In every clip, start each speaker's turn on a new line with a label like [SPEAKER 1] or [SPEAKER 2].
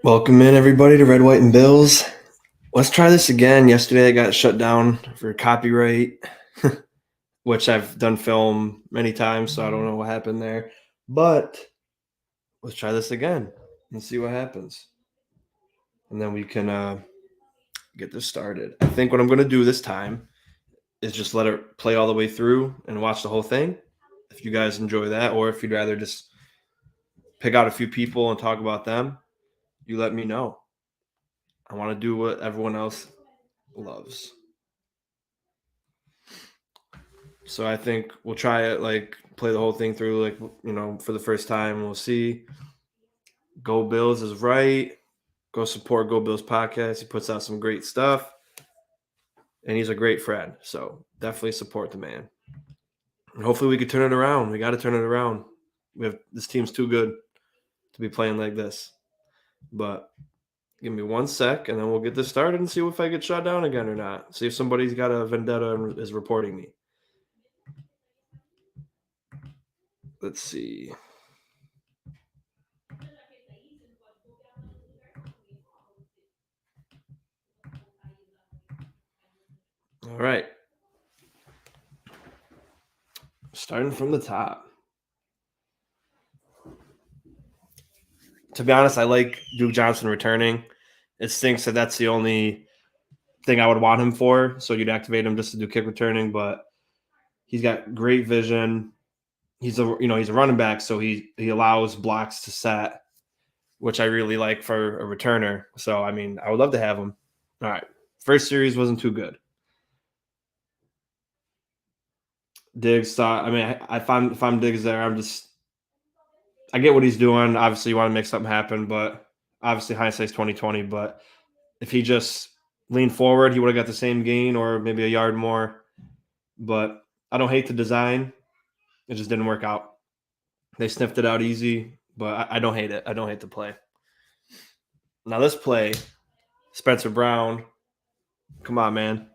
[SPEAKER 1] Welcome in, everybody, to Red, White, and Bills. Let's try this again. Yesterday, I got shut down for copyright, which I've done film many times, so I don't know what happened there. But let's try this again and see what happens. And then we can get this started. I think what I'm going to do this time is just let it play all the way through and watch the whole thing. If you guys enjoy that, or if you'd rather just pick out a few people and talk about them, you let me know. I want to do what everyone else loves. So I think we'll try it, like play the whole thing through, like, for the first time. We'll see. Go Bills is right. Go support Go Bills podcast. He puts out some great stuff, and he's a great friend. So definitely support the man. And hopefully we could turn it around. We got to turn it around. This team's too good to be playing like this. But give me 1 sec, and then we'll get this started and see if I get shut down again or not. See if somebody's got a vendetta and is reporting me. Let's see. All right. Starting from the top. To be honest, I like Duke Johnson returning. It stinks that that's the only thing I would want him for. So you'd activate him just to do kick returning, but he's got great vision. He's a running back, so he allows blocks to set, which I really like for a returner. So I mean, I would love to have him. All right. First series wasn't too good. Diggs thought, I mean, if I'm Diggs there, I get what he's doing. Obviously, you want to make something happen, but obviously hindsight's 2020. But if he just leaned forward, he would have got the same gain or maybe a yard more. But I don't hate the design. It just didn't work out. They sniffed it out easy, but I don't hate it. I don't hate the play. Now this play, Spencer Brown, come on, man.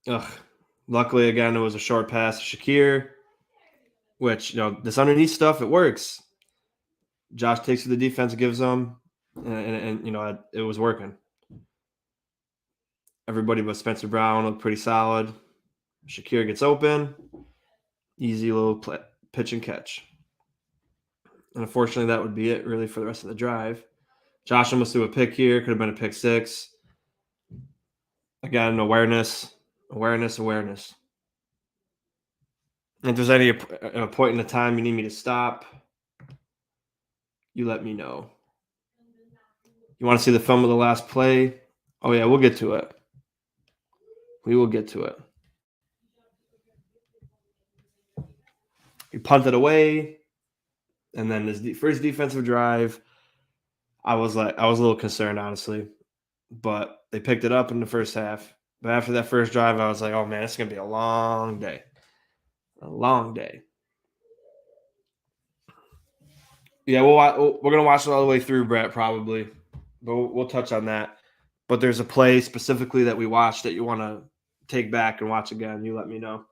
[SPEAKER 1] Ugh. Luckily, again, it was a short pass to Shakir, which, this underneath stuff, it works. Josh takes to the defense, gives them, and it was working. Everybody but Spencer Brown looked pretty solid. Shakir gets open. Easy little pitch and catch. And unfortunately, that would be it, really, for the rest of the drive. Josh almost threw a pick here. Could have been a pick six. Again, awareness. If there's any point in the time you need me to stop, you let me know. You want to see the film of the last play? Oh, yeah, we'll get to it. We will get to it. He punted away, and then his first defensive drive, I was a little concerned, honestly, but they picked it up in the first half. But after that first drive, I was like, oh, man, it's going to be a long day. A long day. Yeah, we're going to watch it all the way through, Brett, probably. But we'll touch on that. But there's a play specifically that we watched that you want to take back and watch again. You let me know.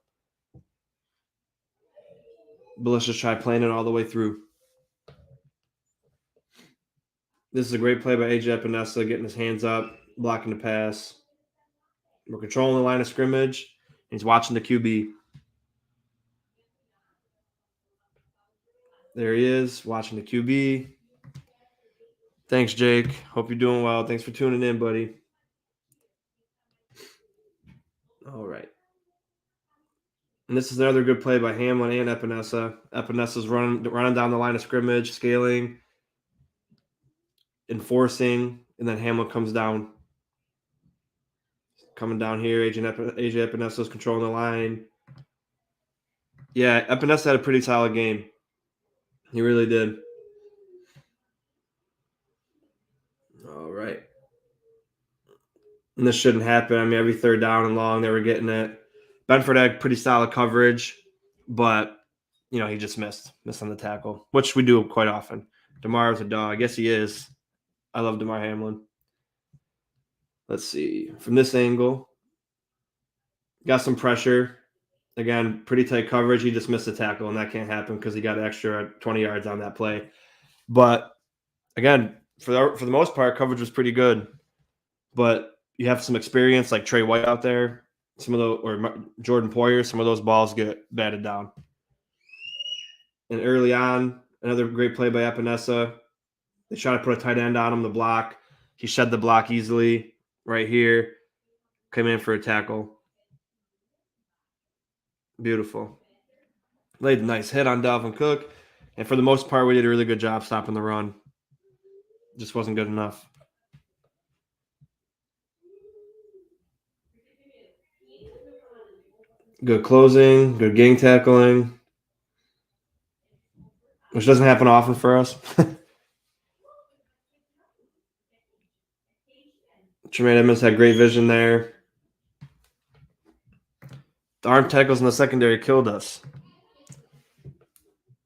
[SPEAKER 1] But let's just try playing it all the way through. This is a great play by A.J. Epinesa, getting his hands up, blocking the pass. We're controlling the line of scrimmage. He's watching the QB. There he is, watching the QB. Thanks, Jake. Hope you're doing well. Thanks for tuning in, buddy. All right. And this is another good play by Hamlin and Epinesa. Epinesa's running down the line of scrimmage, scaling, enforcing, and then Hamlin comes down. Coming down here, A.J. Epinesa's controlling the line. Yeah, Epinesa had a pretty solid game. He really did. All right. And this shouldn't happen. I mean, every third down and long, they were getting it. Benford had pretty solid coverage, but, he just missed on the tackle, which we do quite often. DeMar's a dog. I guess he is. I love DeMar Hamlin. Let's see. From this angle, got some pressure. Again, pretty tight coverage. He just missed the tackle, and that can't happen because he got an extra 20 yards on that play. But again, for the most part, coverage was pretty good. But you have some experience like Trey White out there, some of those, or Jordan Poyer, some of those balls get batted down. And early on, another great play by Epinesa. They try to put a tight end on him, the block. He shed the block easily right here. Came in for a tackle. Beautiful. Laid a nice hit on Dalvin Cook. And for the most part, we did a really good job stopping the run. Just wasn't good enough. Good closing, good gang tackling, which doesn't happen often for us. Tremaine Edmonds had great vision there. The arm tackles in the secondary killed us.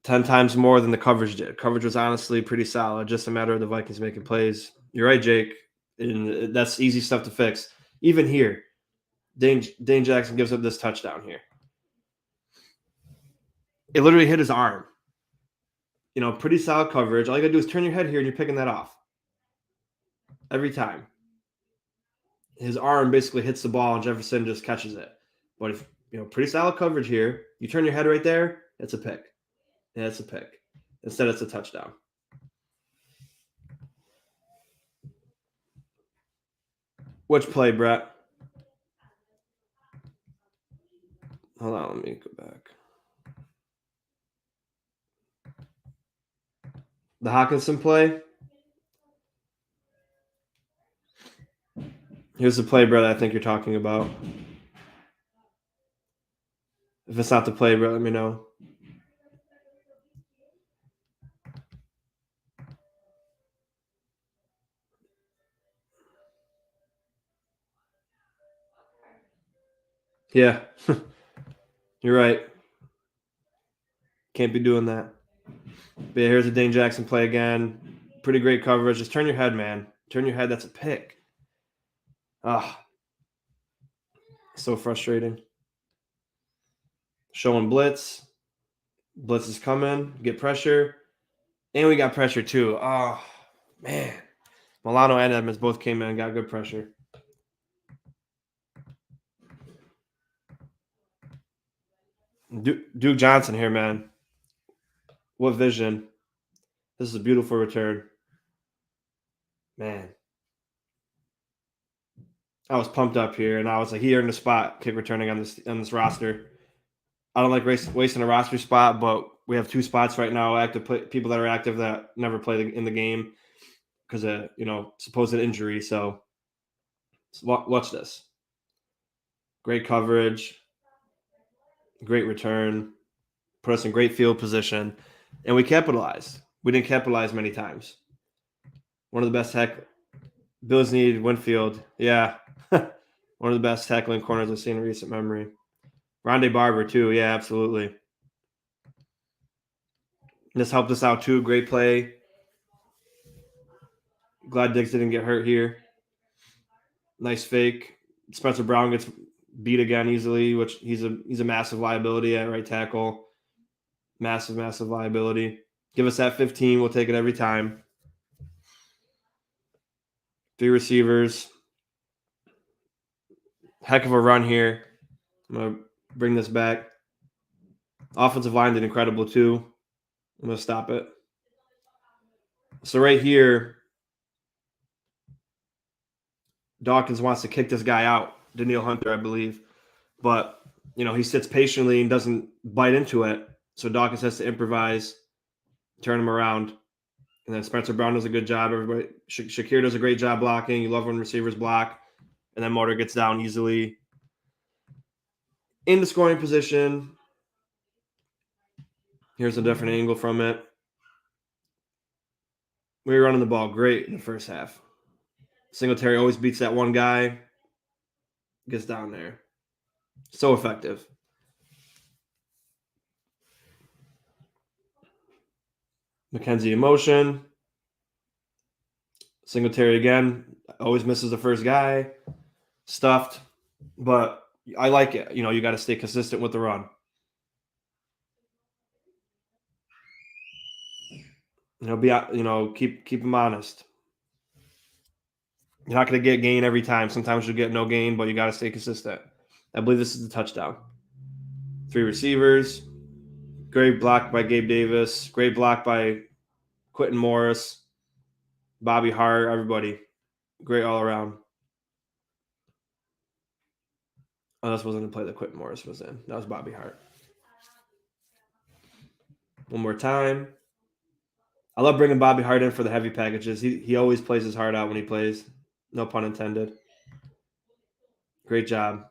[SPEAKER 1] 10 times more than the coverage did. Coverage was honestly pretty solid. Just a matter of the Vikings making plays. You're right, Jake. And that's easy stuff to fix. Even here, Dane Jackson gives up this touchdown here. It literally hit his arm. Pretty solid coverage. All you got to do is turn your head here and you're picking that off. Every time. His arm basically hits the ball and Jefferson just catches it. But if pretty solid coverage here, you turn your head right there, it's a pick. Yeah, it's a pick. Instead, it's a touchdown. Which play, Brett? Hold on, let me go back. The Hawkinson play. Here's the play, Brett, I think you're talking about. If it's not the play, Brett, let me know. Yeah. You're right. Can't be doing that. But yeah, here's a Dane Jackson play again. Pretty great coverage. Just turn your head, man. Turn your head. That's a pick. So frustrating. Showing blitz. Blitz is coming. Get pressure. And we got pressure too. Oh, man. Milano and Edmonds both came in and got good pressure. Duke Johnson here, man. What vision. This is a beautiful return. Man. I was pumped up here, and I was like, he earned a spot kick returning on this roster. I don't like wasting a roster spot, but we have 2 spots right now, active people that are active that never played in the game because of supposed injury. So watch this. Great coverage, great return, put us in great field position, and we capitalized. We didn't capitalize many times. One of the best Bills needed Winfield. Yeah. One of the best tackling corners I've seen in recent memory. Rondé Barber, too. Yeah, absolutely. This helped us out, too. Great play. Glad Diggs didn't get hurt here. Nice fake. Spencer Brown gets beat again easily, which he's a massive liability at right tackle. Massive liability. Give us that 15. We'll take it every time. 3 receivers. Heck of a run here. I'm going to bring this back. Offensive line did incredible, too. I'm going to stop it. So right here, Dawkins wants to kick this guy out, Daniil Hunter, I believe. But, he sits patiently and doesn't bite into it. So Dawkins has to improvise, turn him around. And then Spencer Brown does a good job. Everybody, Shakir does a great job blocking. You love when receivers block. And then Motor gets down easily. In the scoring position. Here's a different angle from it. We were running the ball great in the first half. Singletary always beats that one guy. Gets down there. So effective. McKenzie in motion. Singletary again. Always misses the first guy. Stuffed. But I like it. You got to stay consistent with the run. Keep them honest. You're not going to get gain every time. Sometimes you'll get no gain, but you got to stay consistent. I believe this is the touchdown. 3 receivers. Great block by Gabe Davis. Great block by Quentin Morris. Bobby Hart. Everybody. Great all around. Oh, this wasn't the play that Quentin Morris was in. That was Bobby Hart. One more time. I love bringing Bobby Hart in for the heavy packages. He always plays his heart out when he plays. No pun intended. Great job.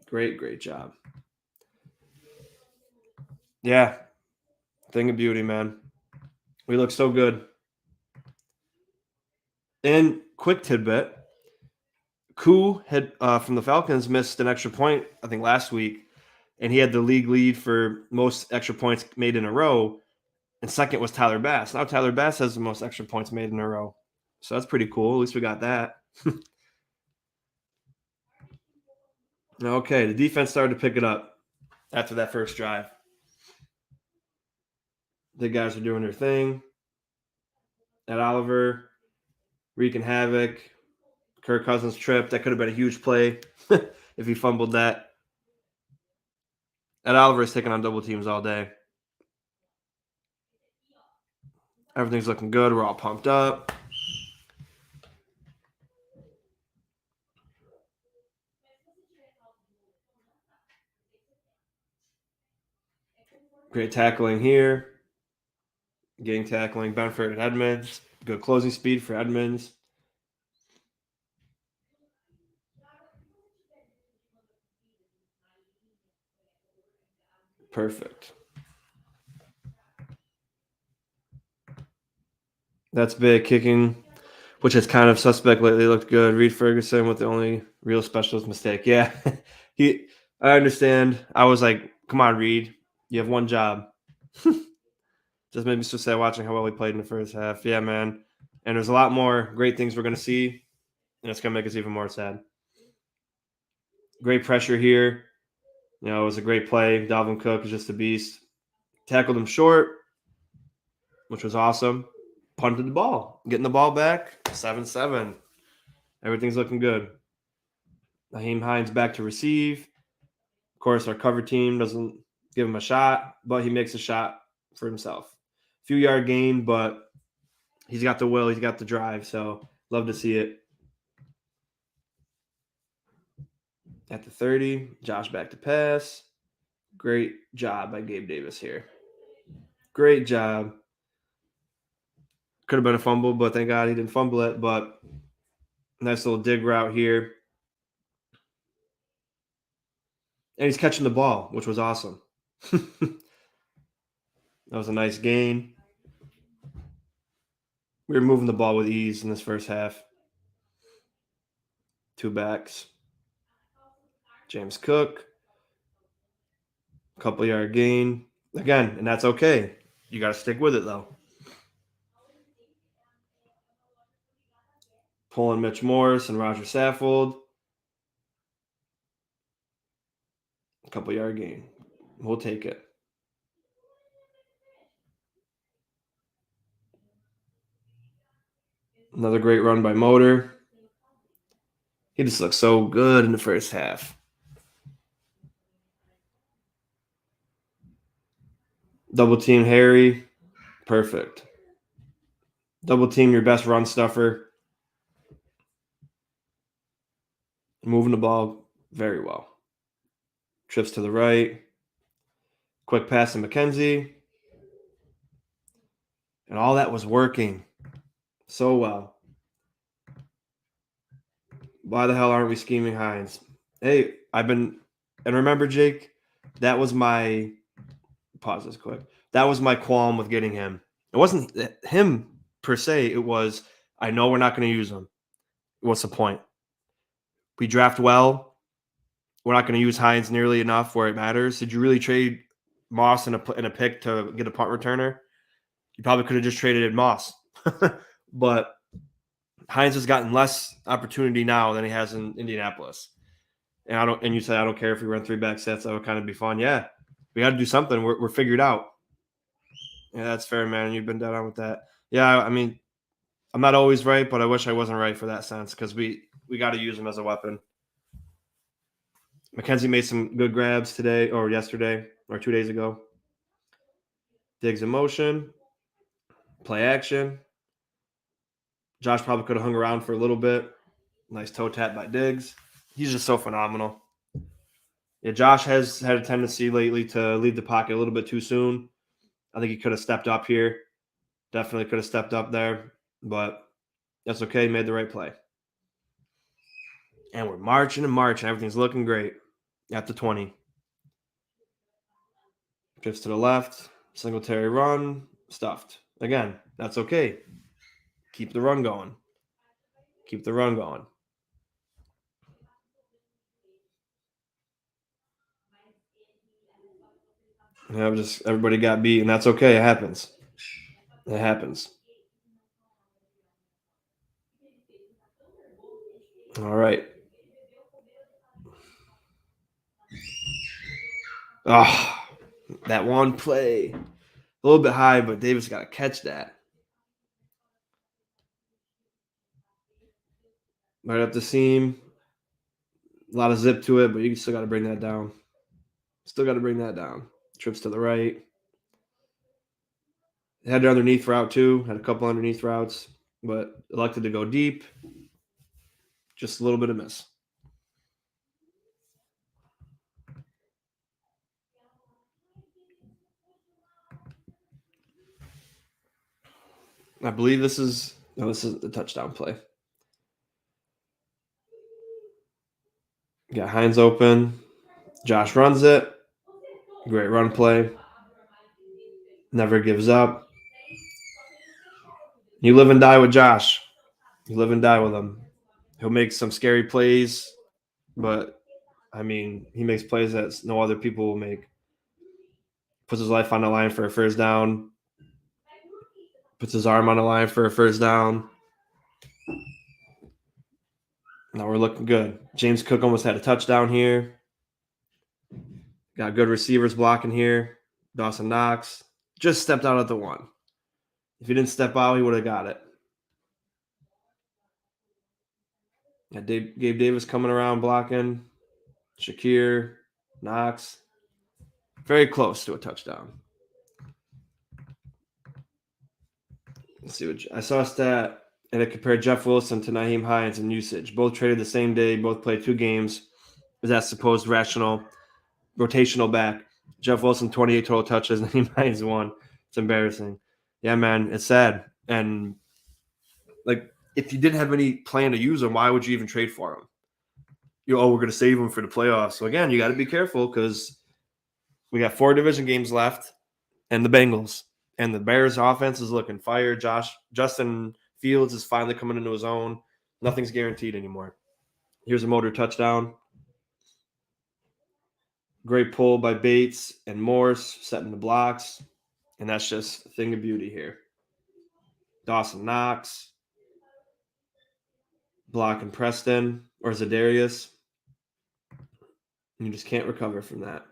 [SPEAKER 1] Great job. Yeah. Thing of beauty, man. We look so good. And quick tidbit. Koo had from the Falcons missed an extra point, I think, last week. And he had the league lead for most extra points made in a row. And second was Tyler Bass. Now Tyler Bass has the most extra points made in a row. So that's pretty cool. At least we got that. Okay, the defense started to pick it up after that first drive. The guys are doing their thing. Ed Oliver, wreaking havoc. Kirk Cousins tripped. That could have been a huge play if he fumbled that. Ed Oliver is taking on double teams all day. Everything's looking good. We're all pumped up. Great tackling here. Getting tackling. Benford and Edmonds. Good closing speed for Edmonds. Perfect. That's big. Kicking, which is kind of suspect lately, looked good. Reed Ferguson with the only real specialist mistake. Yeah. I understand. I was like, come on, Reed. You have one job. Just made me so sad watching how well we played in the first half. Yeah, man. And there's a lot more great things we're going to see, and it's going to make us even more sad. Great pressure here. It was a great play. Dalvin Cook is just a beast. Tackled him short, which was awesome. Punted the ball. Getting the ball back. 7-7. Everything's looking good. Naheem Hines back to receive. Of course, our cover team doesn't give him a shot, but he makes a shot for himself. Few yard gain, but he's got the will. He's got the drive, so love to see it. At the 30, Josh back to pass. Great job by Gabe Davis here. Great job. Could have been a fumble, but thank God he didn't fumble it. But nice little dig route here. And he's catching the ball, which was awesome. That was a nice gain. We were moving the ball with ease in this first half. 2 backs. James Cook. Couple yard gain. Again, and that's okay. You got to stick with it, though. Pulling Mitch Morris and Roger Saffold. Couple yard gain. We'll take it. Another great run by Motor. He just looks so good in the first half. Double team Harry. Perfect. Double team your best run stuffer. Moving the ball very well. Trips to the right. Quick pass to McKenzie. And all that was working so well. Why the hell aren't we scheming Hines? Hey, and remember, Jake, that was my, pause this quick. That was my qualm with getting him. It wasn't him per se. It was, I know we're not going to use him. What's the point? We draft well. We're not going to use Hines nearly enough where it matters. Did you really trade Moss in a pick to get a punt returner? You probably could have just traded Moss. But Hines has gotten less opportunity now than he has in Indianapolis. And you said I don't care if we run 3 back sets. That would kind of be fun. Yeah, we got to do something. We're figured out. Yeah, that's fair, man. You've been dead on with that. Yeah, I mean, I'm not always right, but I wish I wasn't right for that sense because we got to use him as a weapon. McKenzie made some good grabs today or yesterday or 2 days ago. Diggs in motion, play action. Josh probably could have hung around for a little bit. Nice toe tap by Diggs. He's just so phenomenal. Yeah, Josh has had a tendency lately to leave the pocket a little bit too soon. I think he could have stepped up here. Definitely could have stepped up there, but that's okay. He made the right play. And we're marching and marching. Everything's looking great at the 20. Drifts to the left. Singletary run. Stuffed. Again, that's okay. Keep the run going. Keep the run going. Yeah, just everybody got beat, and that's okay. It happens. It happens. All right. Oh, that one play. A little bit high, but Davis got to catch that. Right up the seam. A lot of zip to it, but you still got to bring that down. Still got to bring that down. Trips to the right. Had an underneath route too. Had a couple underneath routes, but elected to go deep. Just a little bit of miss. I believe this is the touchdown play. Got Hines open. Josh runs it. Great run play. Never gives up. You live and die with Josh. You live and die with him. He'll make some scary plays, but I mean, he makes plays that no other people will make. Puts his life on the line for a first down. Puts his arm on the line for a first down. Now we're looking good. James Cook almost had a touchdown here. Got good receivers blocking here. Dawson Knox just stepped out at the one. If he didn't step out, he would have got it. Gabe Davis coming around blocking. Shakir, Knox. Very close to a touchdown. Let's see what I saw a stat, and it compared Jeff Wilson to Nyheim Hines in usage. Both traded the same day. Both played 2 games. Is that supposed rotational back? Jeff Wilson 28 total touches. Nyheim Hines 1. It's embarrassing. Yeah, man, it's sad. And like, if you didn't have any plan to use him, why would you even trade for him? We're going to save him for the playoffs. So again, you got to be careful because we got 4 division games left, and the Bengals and the Bears offense is looking fire. Justin Fields is finally coming into his own. Nothing's guaranteed anymore. Here's a motor touchdown. Great pull by Bates and Morse, setting the blocks. And that's just a thing of beauty here. Dawson Knox, blocking Preston or Zadarius. You just can't recover from that.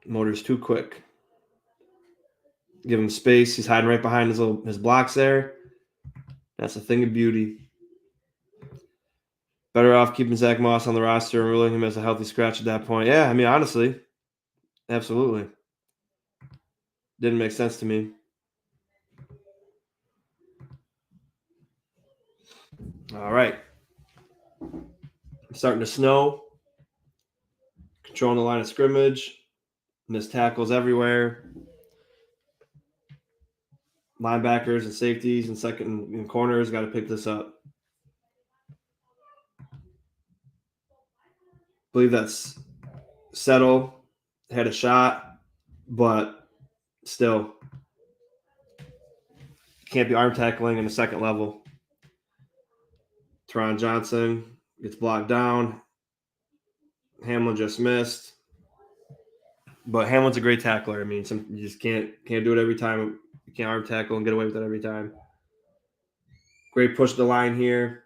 [SPEAKER 1] Motor's too quick. Give him space. He's hiding right behind his blocks there. That's a thing of beauty. Better off keeping Zach Moss on the roster and ruling him as a healthy scratch at that point. Yeah, I mean, honestly, absolutely. Didn't make sense to me. All right. It's starting to snow. Controlling the line of scrimmage. Missed tackles everywhere. Linebackers and safeties and second and corners got to pick this up. I believe that's Settle. Had a shot, but still can't be arm tackling in the second level. Teron Johnson gets blocked down. Hamlin just missed. But Hamlin's a great tackler. I mean, you just can't do it every time. You can't arm tackle and get away with it every time. Great push to the line here.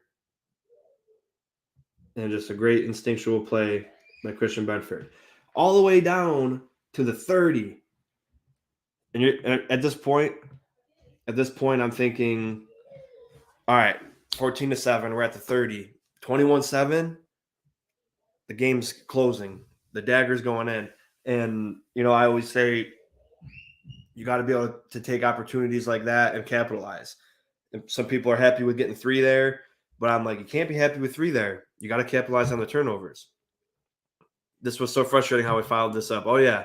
[SPEAKER 1] And just a great instinctual play by Christian Benford. All the way down to the 30. And you're at this point, I'm thinking, all right, 14-7, we're at the 30. 21-7, the game's closing. The dagger's going in. And, I always say you got to be able to take opportunities like that and capitalize. And some people are happy with getting 3 there, but I'm like, you can't be happy with 3 there. You got to capitalize on the turnovers. This was so frustrating how we followed this up. Oh, yeah,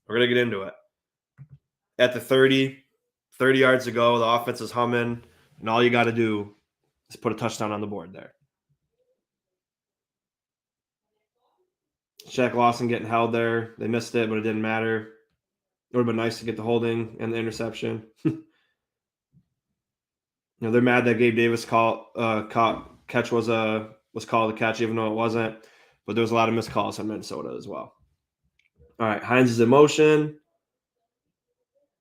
[SPEAKER 1] we're going to get into it. At the 30 yards to go, the offense is humming, and all you got to do is put a touchdown on the board there. Shaq Lawson getting held there. They missed it, but it didn't matter. It would have been nice to get the holding and the interception. They're mad that Gabe Davis catch was called a catch, even though it wasn't. But there was a lot of missed calls in Minnesota as well. All right, Hines is in motion.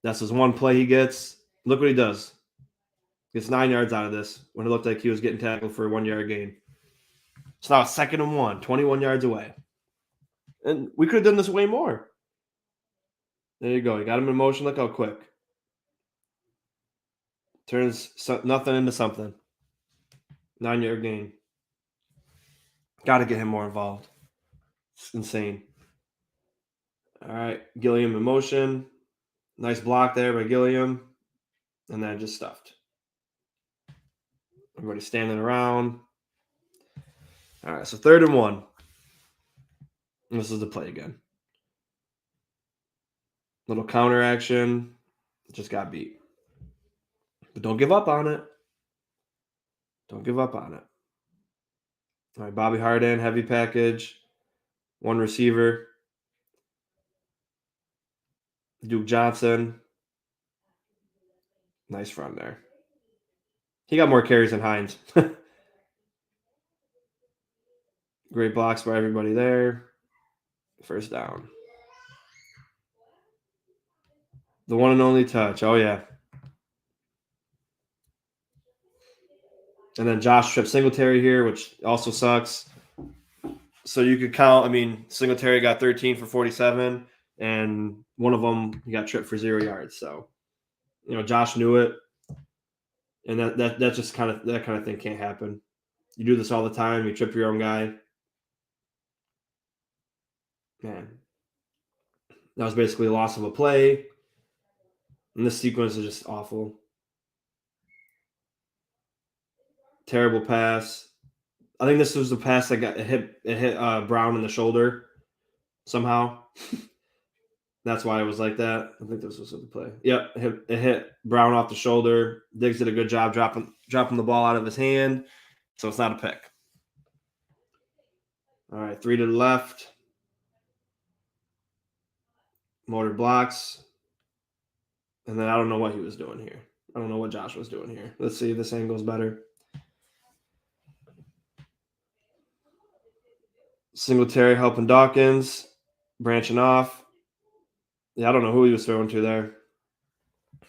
[SPEAKER 1] That's his one play he gets. Look what he does. Gets 9 yards out of this when it looked like he was getting tackled for a 1-yard gain. It's now 2nd and 1, 21 yards away. And we could have done this way more. There you go. You got him in motion. Look how quick. Turns nothing into something. 9-yard gain. Got to get him more involved. It's insane. All right. Gilliam in motion. Nice block there by Gilliam. And then just stuffed. Everybody standing around. All right. So 3rd and 1. And this is the play again. Little counter action. Just got beat. But don't give up on it. Don't give up on it. All right, Bobby Hardin, heavy package. 1 receiver. Duke Johnson. Nice run there. He got more carries than Hines. Great blocks by everybody there. 1st down. The one and only touch. Oh, yeah. And then Josh tripped Singletary here, which also sucks. So you could count, Singletary got 13 for 47, and one of them he got tripped for 0 yards. So, Josh knew it. And that just kind of thing can't happen. You do this all the time. You trip your own guy. Man. That was basically a loss of a play. And this sequence is just awful. Terrible pass. I think this was the pass that got hit Brown in the shoulder somehow. That's why it was like that. I think this was the play. Yep, it hit Brown off the shoulder. Diggs did a good job dropping the ball out of his hand, so it's not a pick. All right, 3 to the left. Motor blocks. And then I don't know what he was doing here. I don't know what Josh was doing here. Let's see if this angle's better. Singletary helping Dawkins. Branching off. Yeah, I don't know who he was throwing to there.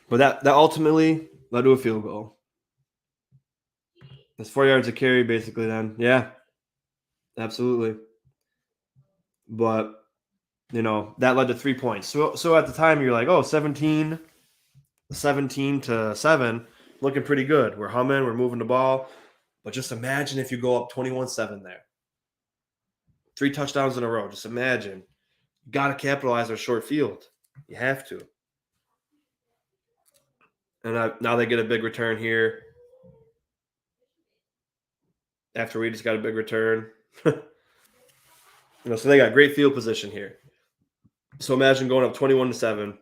[SPEAKER 1] But that ultimately led to a field goal. It's 4 yards of carry, basically, then. Yeah, absolutely. But, that led to 3 points. So at the time, you're like, 17 to 7, looking pretty good. We're humming. We're moving the ball. But just imagine if you go up 21-7 there. 3 touchdowns in a row. Just imagine. You got to capitalize on short field. You have to. And now they get a big return here. After we just got a big return. So they got great field position here. So imagine going up 21-7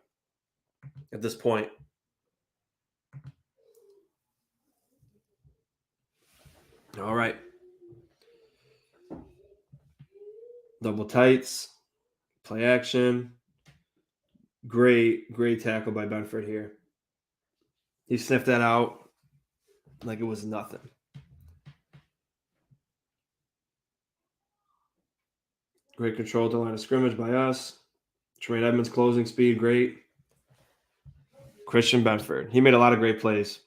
[SPEAKER 1] at this point. All right. Double tights. Play action. Great tackle by Benford here. He sniffed that out like it was nothing. Great control to line of scrimmage by us. Tremaine Edmonds closing speed, great. Christian Benford. He made a lot of great plays.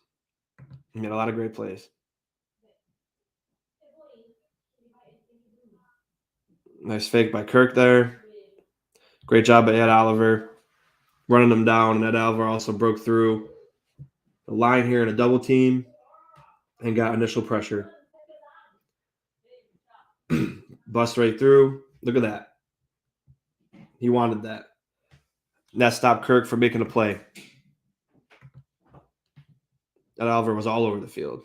[SPEAKER 1] Nice fake by Kirk there. Great job by Ed Oliver running them down, and Ed Oliver also broke through the line here in a double team and got initial pressure. Bust right through. Look at that. He wanted that. And that stopped Kirk from making a play. Ed Oliver was all over the field.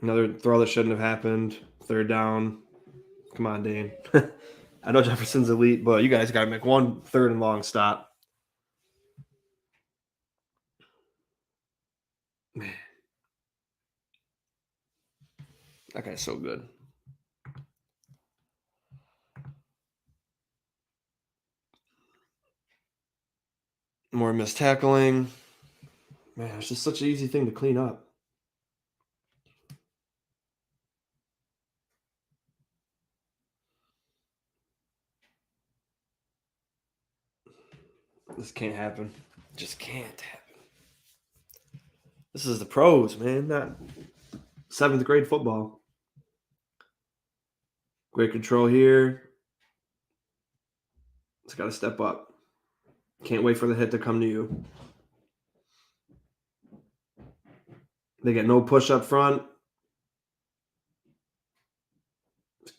[SPEAKER 1] Another throw that shouldn't have happened. Third down. Come on, Dane. I know Jefferson's elite, but you guys got to make one third and long stop. Man. That guy's so good. More missed tackling. Man, it's just such an easy thing to clean up. This can't happen. Just can't happen. This is the pros, man, not 7th grade football. Great control here. It's got to step up. Can't wait for the hit to come to you. They get no push up front.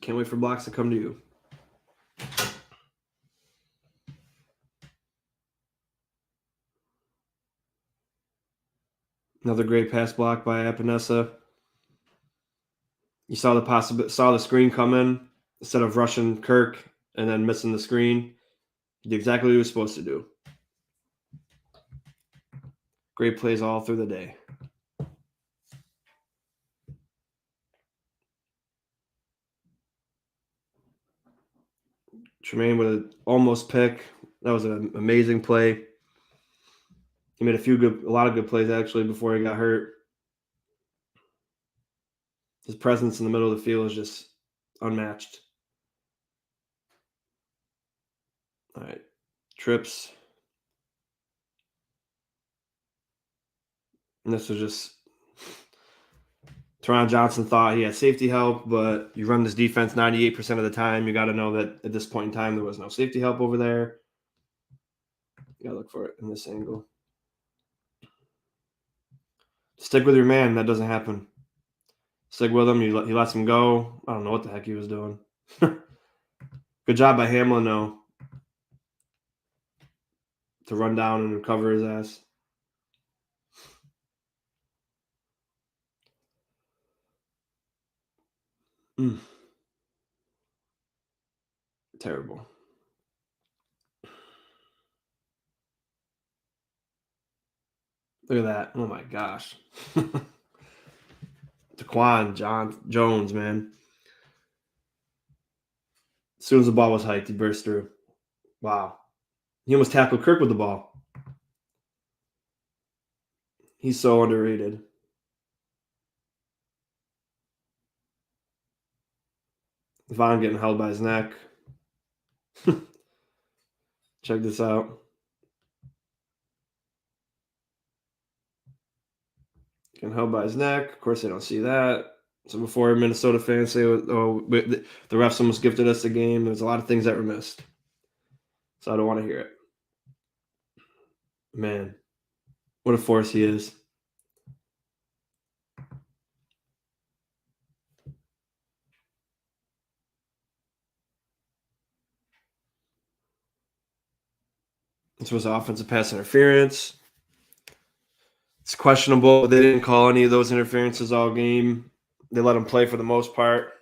[SPEAKER 1] Can't wait for blocks to come to you. Another great pass block by Epinesa. You saw the screen coming instead of rushing Kirk and then missing the screen. He did exactly what he was supposed to do. Great plays all through the day. Tremaine with an almost pick. That was an amazing play. He made a lot of good plays actually before he got hurt. His presence in the middle of the field is just unmatched. All right, trips. And this was just Teron Johnson thought he had safety help, but you run this defense 98% of the time. You got to know that at this point in time, there was no safety help over there. You got to look for it in this angle. Stick with your man. That doesn't happen. Stick with him. He lets him go. I don't know what the heck he was doing. Good job by Hamlin, though, to run down and recover his ass. Terrible. Look at that. Oh, my gosh. Daquan Jones, man. As soon as the ball was hiked, he burst through. Wow. He almost tackled Kirk with the ball. He's so underrated. Vaughn getting held by his neck. Check this out. Getting held by his neck. Of course, they don't see that. So before Minnesota fans say, oh, the refs almost gifted us the game, there's a lot of things that were missed. So I don't want to hear it. Man, what a force he is. This was offensive pass interference. It's questionable. They didn't call any of those interferences all game. They let him play for the most part.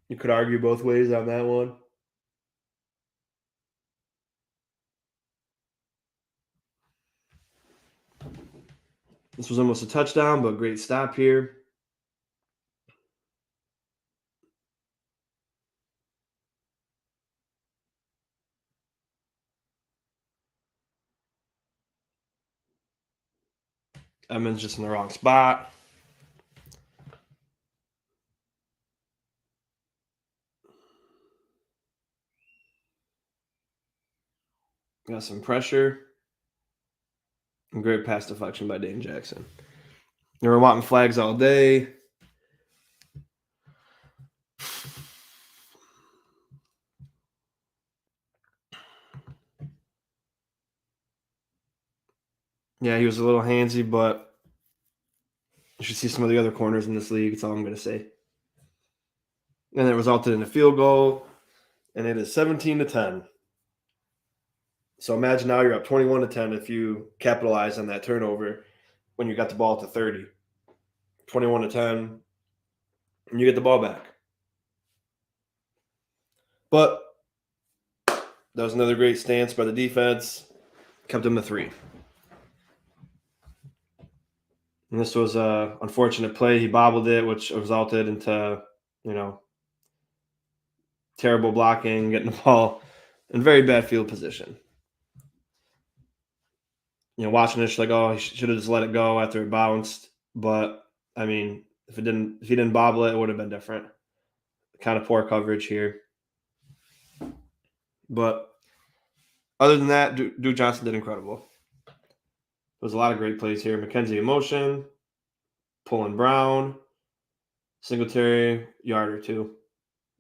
[SPEAKER 1] You could argue both ways on that one. This was almost a touchdown, but great stop here. Edmonds just in the wrong spot. Got some pressure. And great pass deflection by Dane Jackson. They were wanting flags all day. Yeah, he was a little handsy, but you should see some of the other corners in this league. That's all I'm going to say. And it resulted in a field goal, and it is 17-10. So imagine now you're up 21-10 if you capitalize on that turnover when you got the ball at the 30. 21-10, and you get the ball back. But that was another great stance by the defense. Kept them to 3. And this was a unfortunate play. He bobbled it, which resulted into, terrible blocking, getting the ball in very bad field position. Watching this, like, oh, he should have just let it go after it bounced. But I mean, if he didn't bobble it, it would have been different. Kind of poor coverage here. But other than that, Duke Johnson did incredible. There was a lot of great plays here. McKenzie in motion, pulling Brown, Singletary, yard or two.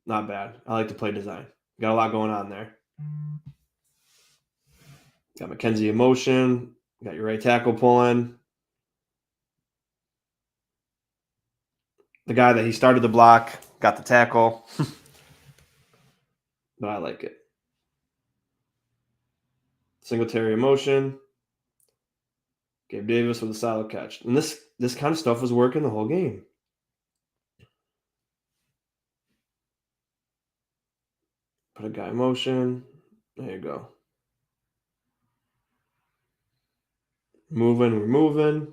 [SPEAKER 1] Not bad. I like the play design. Got a lot going on there. Got McKenzie in motion. Got your right tackle pulling. The guy that he started the block got the tackle. But I like it. Singletary in motion. Gabe Davis with a solid catch. And this kind of stuff was working the whole game. Put a guy in motion. There you go. Moving, we're moving.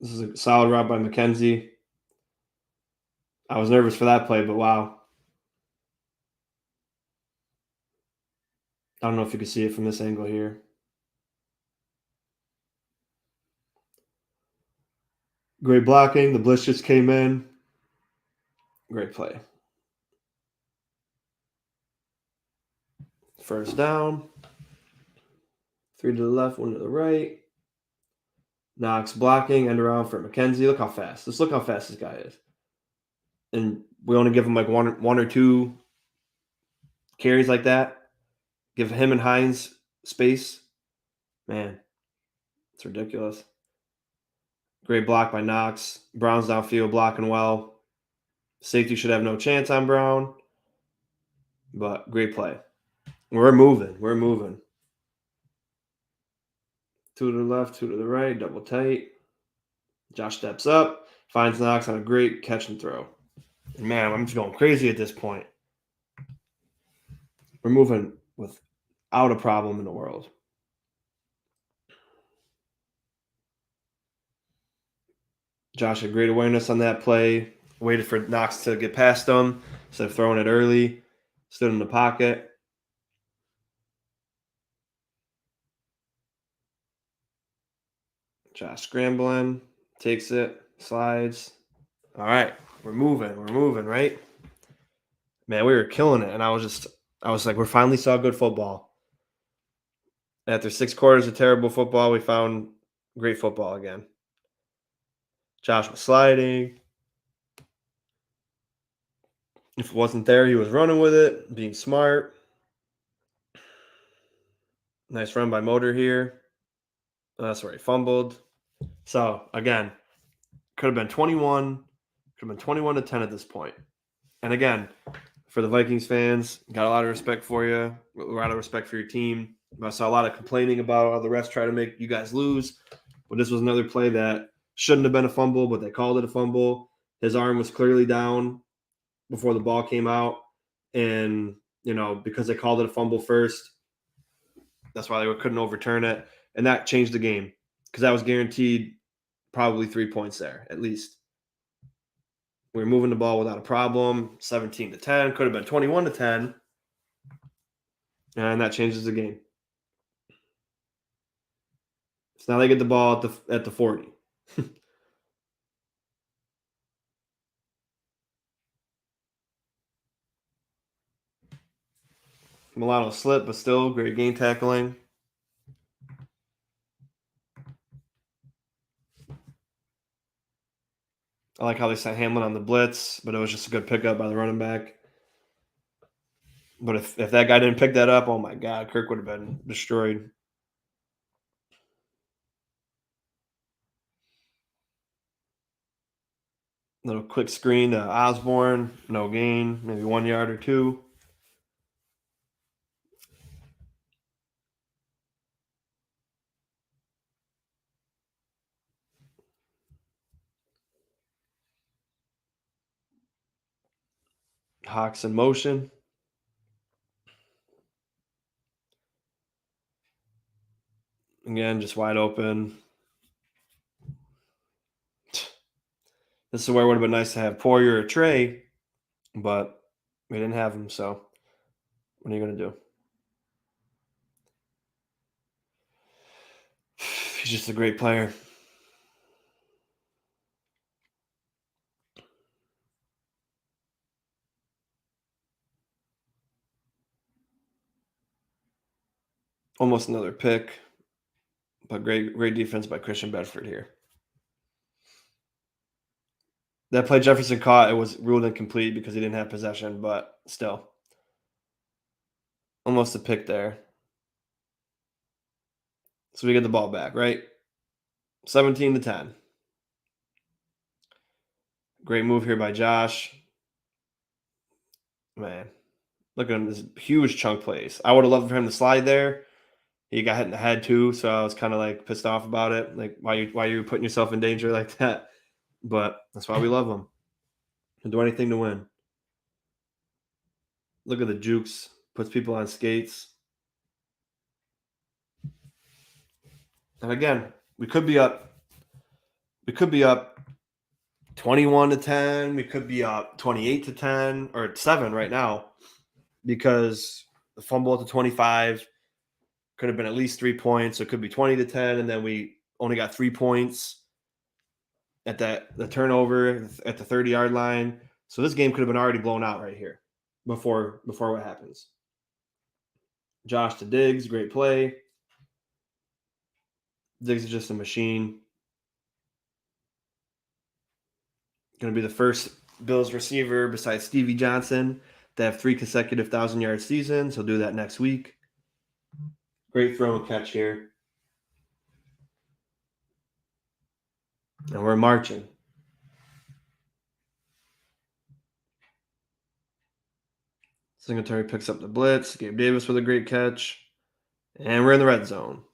[SPEAKER 1] This is a solid route by McKenzie. I was nervous for that play, but wow. I don't know if you can see it from this angle here. Great blocking. The blitz just came in. Great play. First down. 3 to the left, 1 to the right. Knox blocking, end around for McKenzie. Look how fast. Just look how fast this guy is. And we only give him like one or two carries like that. Give him and Hines space. Man, it's ridiculous. Great block by Knox. Brown's downfield blocking well. Safety should have no chance on Brown. But great play. We're moving. 2 to the left, 2 to the right, double tight. Josh steps up, finds Knox on a great catch and throw. And man, I'm just going crazy at this point. We're moving without a problem in the world. Josh had great awareness on that play. Waited for Knox to get past him instead of throwing it early. Stood in the pocket. Josh scrambling. Takes it. Slides. All right. We're moving, right? Man, we were killing it. And I was like, we finally saw good football. After 6 quarters of terrible football, we found great football again. Josh was sliding. If it wasn't there, he was running with it, being smart. Nice run by Motor here. That's where he fumbled. So, again, could have been 21. Could have been 21-10 at this point. And again, for the Vikings fans, got a lot of respect for you. A lot of respect for your team. I saw a lot of complaining about how the refs try to make you guys lose. But this was another play that shouldn't have been a fumble, but they called it a fumble. His arm was clearly down before the ball came out. And, because they called it a fumble first, that's why they couldn't overturn it. And that changed the game because that was guaranteed probably 3 points there, at least. We were moving the ball without a problem. 17-10. Could have been 21-10. And that changes the game. So now they get the ball at the 40. Milano slipped, but still great game tackling. I like how they sent Hamlin on the blitz, but it was just a good pickup by the running back. But if that guy didn't pick that up, oh my God, Kirk would have been destroyed. Little quick screen to Osborne, no gain, maybe 1 yard or two. Hawks in motion. Again, just wide open. This is where it would have been nice to have Poirier or Trey, but we didn't have him. So what are you going to do? He's just a great player. Almost another pick, but great defense by Christian Bedford here. That play Jefferson caught, it was ruled incomplete because he didn't have possession, but still. Almost a pick there. So we get the ball back, right? 17-10. Great move here by Josh. Man, look at him, this huge chunk plays. I would have loved for him to slide there. He got hit in the head too, so I was kind of like pissed off about it. Like, why you putting yourself in danger like that? But that's why we love him. He'll do anything to win. Look at the jukes. Puts people on skates. And again, we could be up. We could be up 21-10. We could be up 28-10 or 7 right now because the fumble at the 25 could have been at least 3 points. So it could be 20-10, and then we only got 3 points at the turnover at the 30-yard line. So this game could have been already blown out right here before what happens. Josh to Diggs, great play. Diggs is just a machine. Going to be the first Bills receiver besides Stevie Johnson to have 3 consecutive 1,000-yard seasons. He'll do that next week. Great throw and catch here. And we're marching. Singletary picks up the blitz. Gabe Davis with a great catch. And we're in the red zone.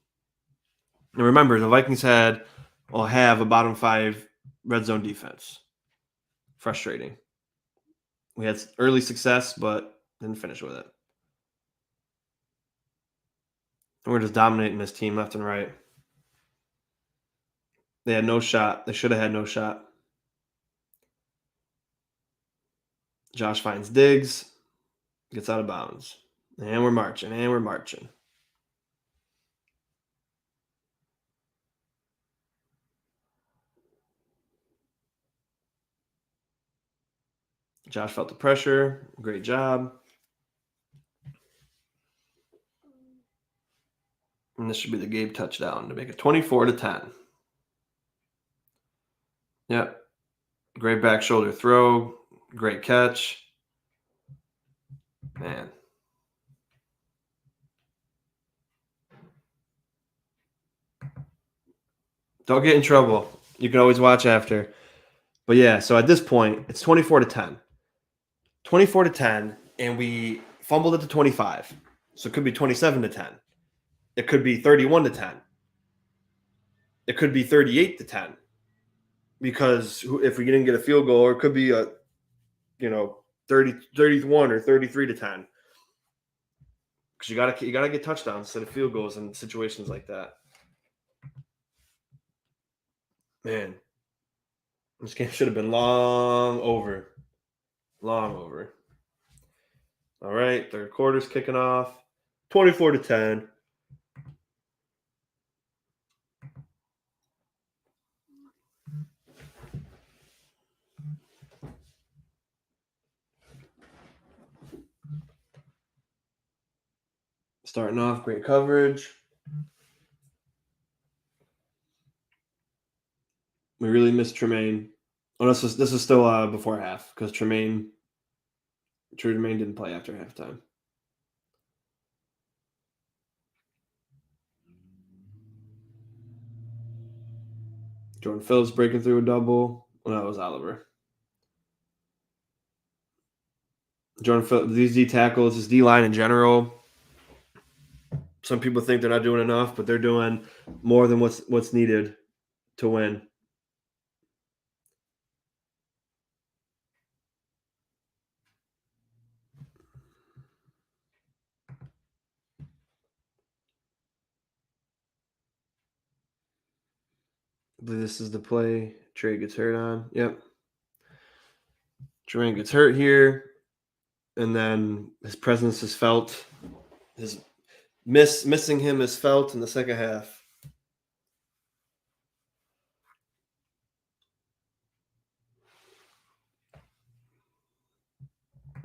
[SPEAKER 1] And remember, the Vikings have a bottom 5 red zone defense. Frustrating. We had early success, but didn't finish with it. And we're just dominating this team left and right. They had no shot. They should have had no shot. Josh finds Diggs. Gets out of bounds. And we're marching. Josh felt the pressure. Great job. And this should be the Gabe touchdown to make it 24-10. Yep. Great back shoulder throw. Great catch. Man. Don't get in trouble. You can always watch after. But yeah, so at this point, it's 24-10. 24-10, and we fumbled at the 25. So it could be 27-10. It could be 31-10. It could be 38-10. Because if we didn't get a field goal, or it could be 31 or 33-10. Because you gotta get touchdowns instead of field goals in situations like that. Man, this game should have been long over. Long over. All right, third quarter's kicking off. 24-10. Starting off, great coverage. We really missed Tremaine. Oh, this is still before half because Tremaine didn't play after halftime. Jordan Phillips breaking through a double. Well, that was Oliver. Jordan Phillips, these D tackles, this D line in general. Some people think they're not doing enough, but they're doing more than what's needed to win. I believe this is the play Trey gets hurt on. Yep. Trey gets hurt here, and then his presence is felt. His missing him is felt in the second half.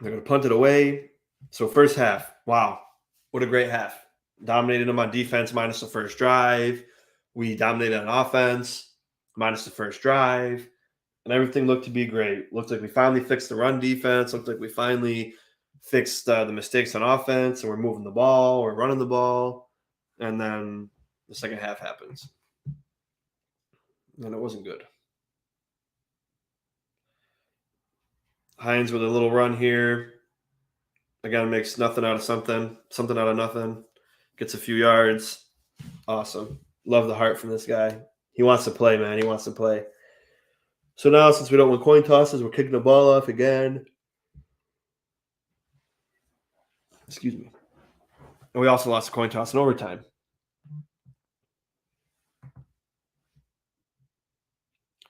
[SPEAKER 1] They're going to punt it away. So first half, wow, what a great half. Dominated them on defense minus the first drive. We dominated on offense minus the first drive. And everything looked to be great. Looked like we finally fixed the run defense. Looked like we finally fixed the mistakes on offense, and we're moving the ball, we're running the ball. And then the second half happens. And it wasn't good. Hines with a little run here. Again, makes nothing out of something, something out of nothing. Gets a few yards. Awesome. Love the heart from this guy. He wants to play, man. He wants to play. So now, since we don't win coin tosses, we're kicking the ball off again. Excuse me. And we also lost a coin toss in overtime.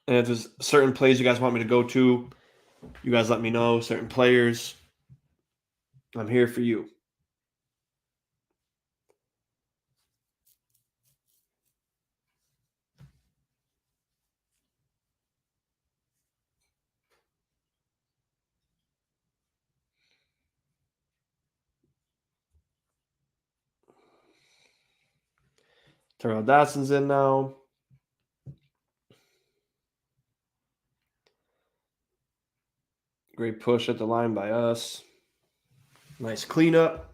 [SPEAKER 1] And if there's certain plays you guys want me to go to, you guys let me know. Certain players, I'm here for you. Terrell Dawson's in now. Great push at the line by us. Nice cleanup.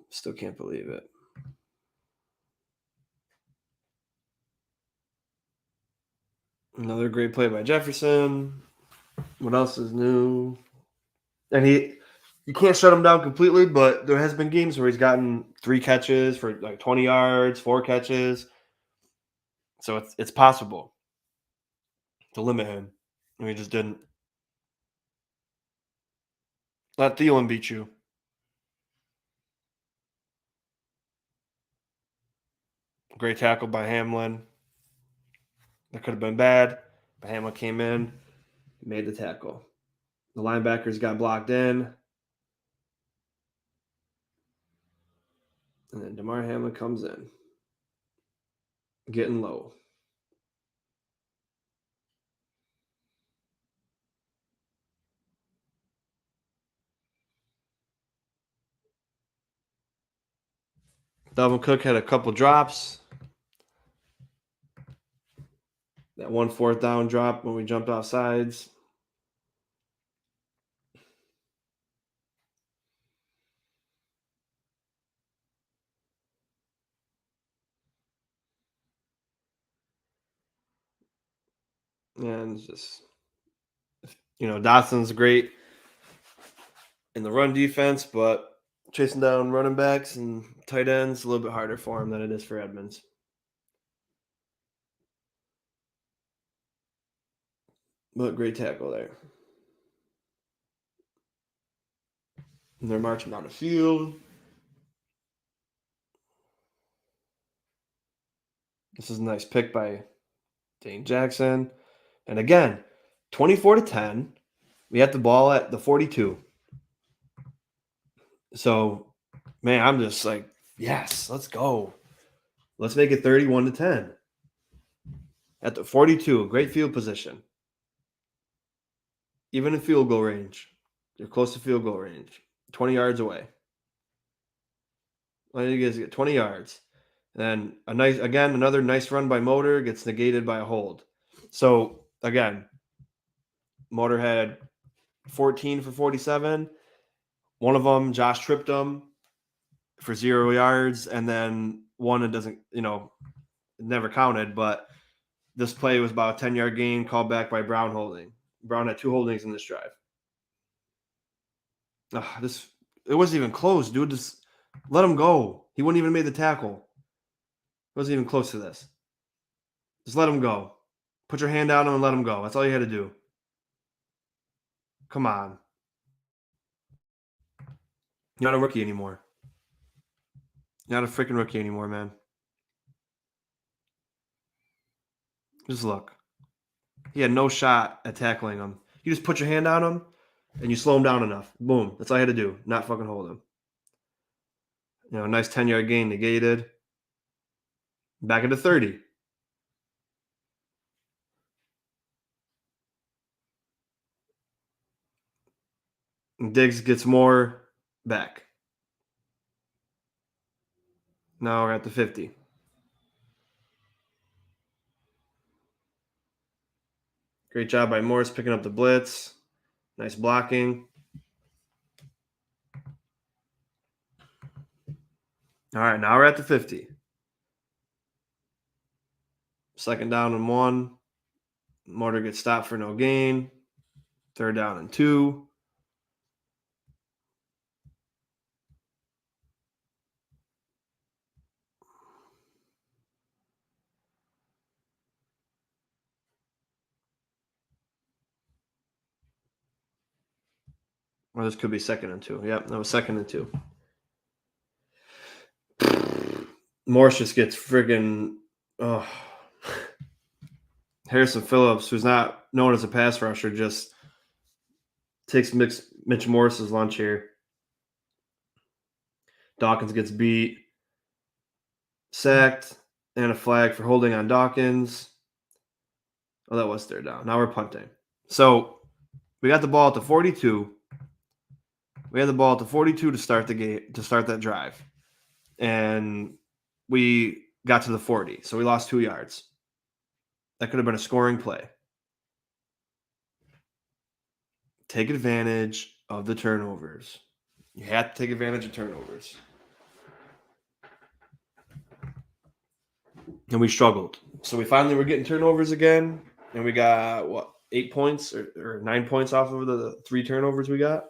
[SPEAKER 1] Still can't believe it. Another great play by Jefferson. What else is new? And you can't shut him down completely, but there has been games where he's gotten 3 catches for like 20 yards, 4 catches. So it's possible to limit him. And we just didn't. Let Thielen beat you. Great tackle by Hamlin. That could have been bad, but Hamlin came in, made the tackle. The linebackers got blocked in. And then DeMar Hamlin comes in. Getting low. Dalvin Cook had a couple drops. That 1 4th down drop when we jumped off sides. And it's just, Dotson's great in the run defense, but chasing down running backs and tight ends is a little bit harder for him than it is for Edmonds. But great tackle there. And they're marching down the field. This is a nice pick by Dane Jackson. And again, 24-10. We had the ball at the 42. So, man, I'm just like, yes, let's go. Let's make it 31-10. At the 42, great field position. Even in field goal range. You're close to field goal range. 20 yards away. All you guys get 20 yards. And then another nice run by Motor gets negated by a hold. So again, Motor had 14 for 47. One of them, Josh tripped him for 0 yards, and then one that doesn't, it never counted, but this play was about a 10-yard gain called back by Brown holding. Brown had 2 holdings in this drive. It wasn't even close, dude. Just let him go. He wouldn't even made the tackle. It wasn't even close to this. Just let him go. Put your hand on him and let him go. That's all you had to do. Come on. You're not a rookie anymore. You're not a freaking rookie anymore, man. Just look. He had no shot at tackling him. You just put your hand on him and you slow him down enough. Boom. That's all you had to do. Not fucking hold him. Nice 10-yard gain negated. Back into 30. And Diggs gets more back. Now we're at the 50. Great job by Morris picking up the blitz. Nice blocking. All right, now we're at the 50. 2nd down and 1. Motor gets stopped for no gain. 3rd down and 2. Or this could be 2nd and 2. Yep, that was 2nd and 2. Morris just gets friggin' Harrison Phillips, who's not known as a pass rusher, just takes Mitch Morris's lunch here. Dawkins gets beat, sacked, and a flag for holding on Dawkins. Oh, that was 3rd down. Now we're punting. So we got the ball at the 42. We had the ball at the 42 to start the game, to start that drive. And we got to the 40. So we lost 2 yards. That could have been a scoring play. Take advantage of the turnovers. You have to take advantage of turnovers. And we struggled. So we finally were getting turnovers again. And we got, 8 points or 9 points off of the 3 turnovers we got?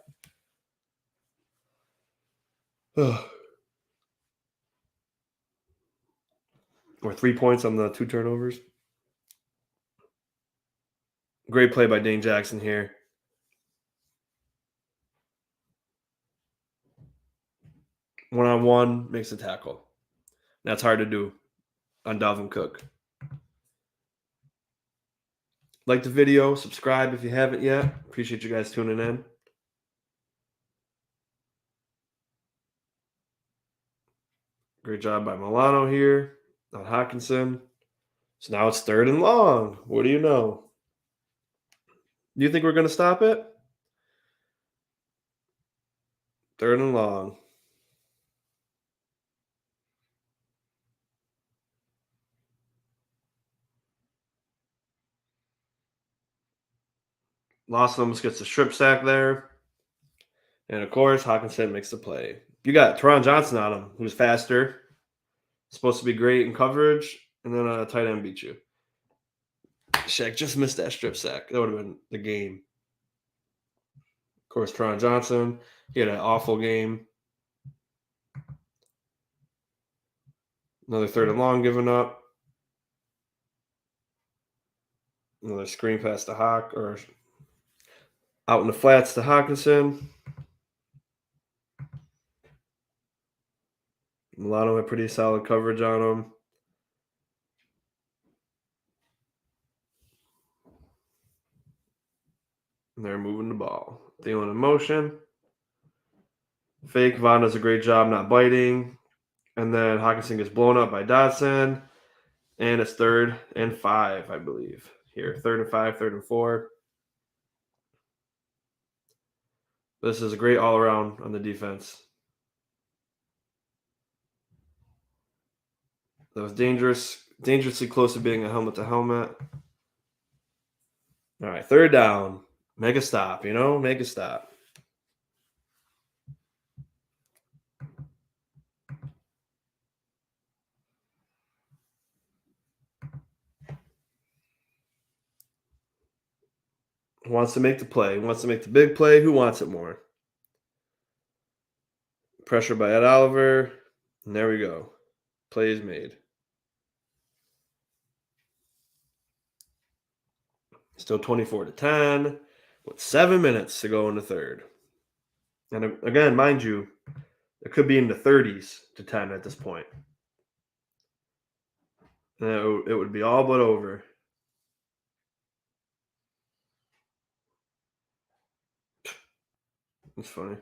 [SPEAKER 1] Or 3 points on the 2 turnovers. Great play by Dane Jackson here. One-on-one, makes a tackle. That's hard to do on Dalvin Cook. Like the video, subscribe if you haven't yet. Appreciate you guys tuning in. Great job by Milano here on Hawkinson. So now it's 3rd and long. What do you know? Do you think we're going to stop it? 3rd and long. Los Alamos gets a strip sack there. And, of course, Hawkinson makes the play. You got Teron Johnson on him, who's faster. Supposed to be great in coverage. And then a tight end beat you. Shaq just missed that strip sack. That would have been the game. Of course, Teron Johnson, he had an awful game. Another 3rd and long given up. Another screen pass to Hawk, or out in the flats to Hawkinson. Milano had pretty solid coverage on him. And they're moving the ball. Thielen in motion. Fake. Vaughn does a great job not biting. And then Hawkinson gets blown up by Dodson. And it's 3rd and 5, I believe. Here, 3rd and 5, 3rd and 4. This is a great all-around on the defense. That was dangerously close to being a helmet-to-helmet. All right, 3rd down. Make a stop, make a stop. Who wants to make the play? Who wants to make the big play? Who wants it more? Pressure by Ed Oliver. And there we go. Play is made. Still 24-10 with 7 minutes to go in the third. And again, mind you, it could be in the 30s to 10 at this point. And it would be all but over. It's funny.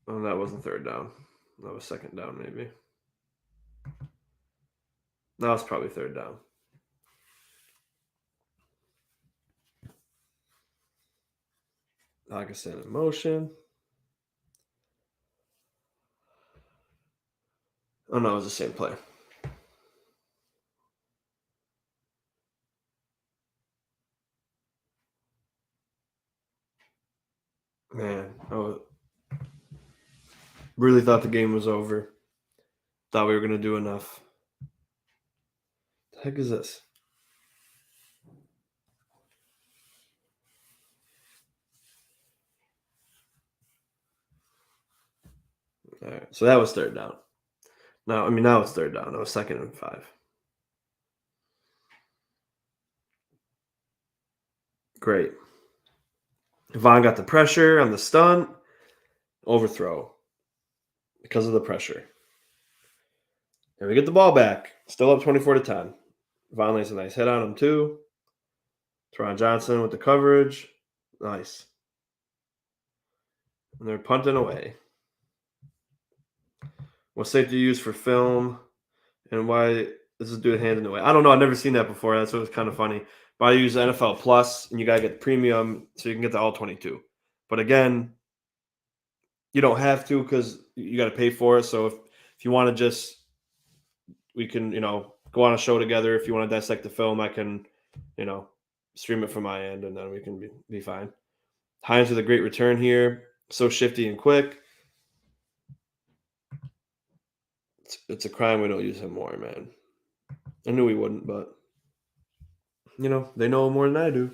[SPEAKER 1] Oh, that wasn't third down. That was second down, maybe. That was probably third down. Pakistan in motion. Oh, no, it was the same play. Man, really thought the game was over. Thought we were going to do enough. The heck is this? All right, so that was third down. Now it's third down. That was 2nd and 5. Great. Vaughn got the pressure on the stunt. Overthrow because of the pressure. And we get the ball back. Still up 24-10. Vaughn lays a nice hit on him, too. Teron Johnson with the coverage. Nice. And they're punting away. What safety use for film and why this is doing hand in the way? I don't know. I've never seen that before. That's what was kind of funny. But I use NFL Plus, and you got to get the premium so you can get the all 22. But again, you don't have to because you got to pay for it. So if you want to just, we can, go on a show together. If you want to dissect the film, I can, stream it from my end, and then we can be fine. Hines with a great return here. So shifty and quick. It's a crime we don't use him more, man. I knew we wouldn't, but, they know more than I do.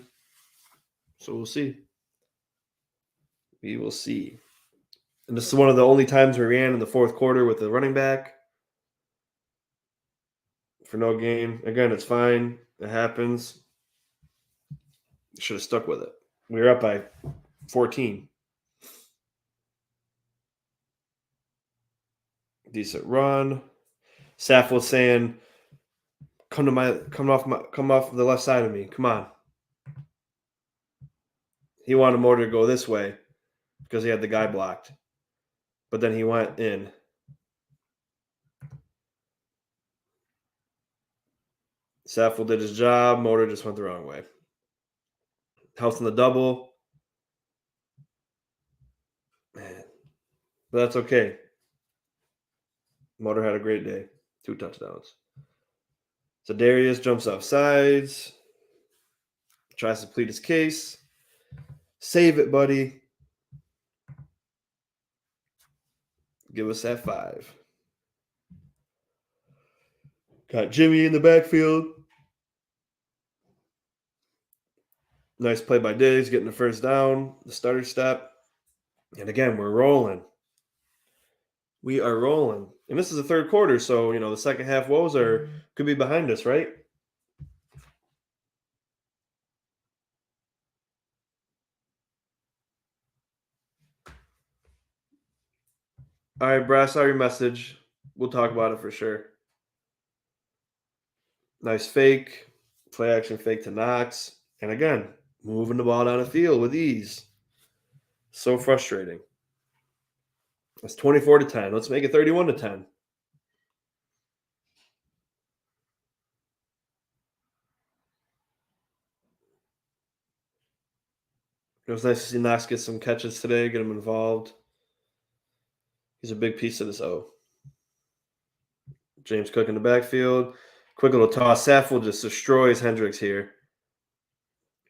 [SPEAKER 1] So we'll see. We will see. And this is one of the only times we ran in the fourth quarter with the running back for no gain. Again, it's fine. It happens. Should have stuck with it. We were up by 14. Decent run. Saffold saying, come off the left side of me. Come on. He wanted Motor to go this way because he had the guy blocked. But then he went in. Saffold did his job. Motor just went the wrong way. House in the double. Man. But that's okay. Motor had a great day. 2 touchdowns. So Darius jumps off sides. Tries to plead his case. Save it, buddy. Give us that 5. Got Jimmy in the backfield. Nice play by Diggs, getting the first down, the starter step. And again, we're rolling. We are rolling. And this is the third quarter, so, the second half woes could be behind us, right? All right, Brad, saw your message. We'll talk about it for sure. Nice fake. Play action fake to Knox. And again, moving the ball down the field with ease. So frustrating. It's 24-10. Let's make it 31-10. It was nice to see Knox get some catches today, get him involved. He's a big piece of this O. James Cook in the backfield. Quick little toss. Saffold just destroys Hendricks here.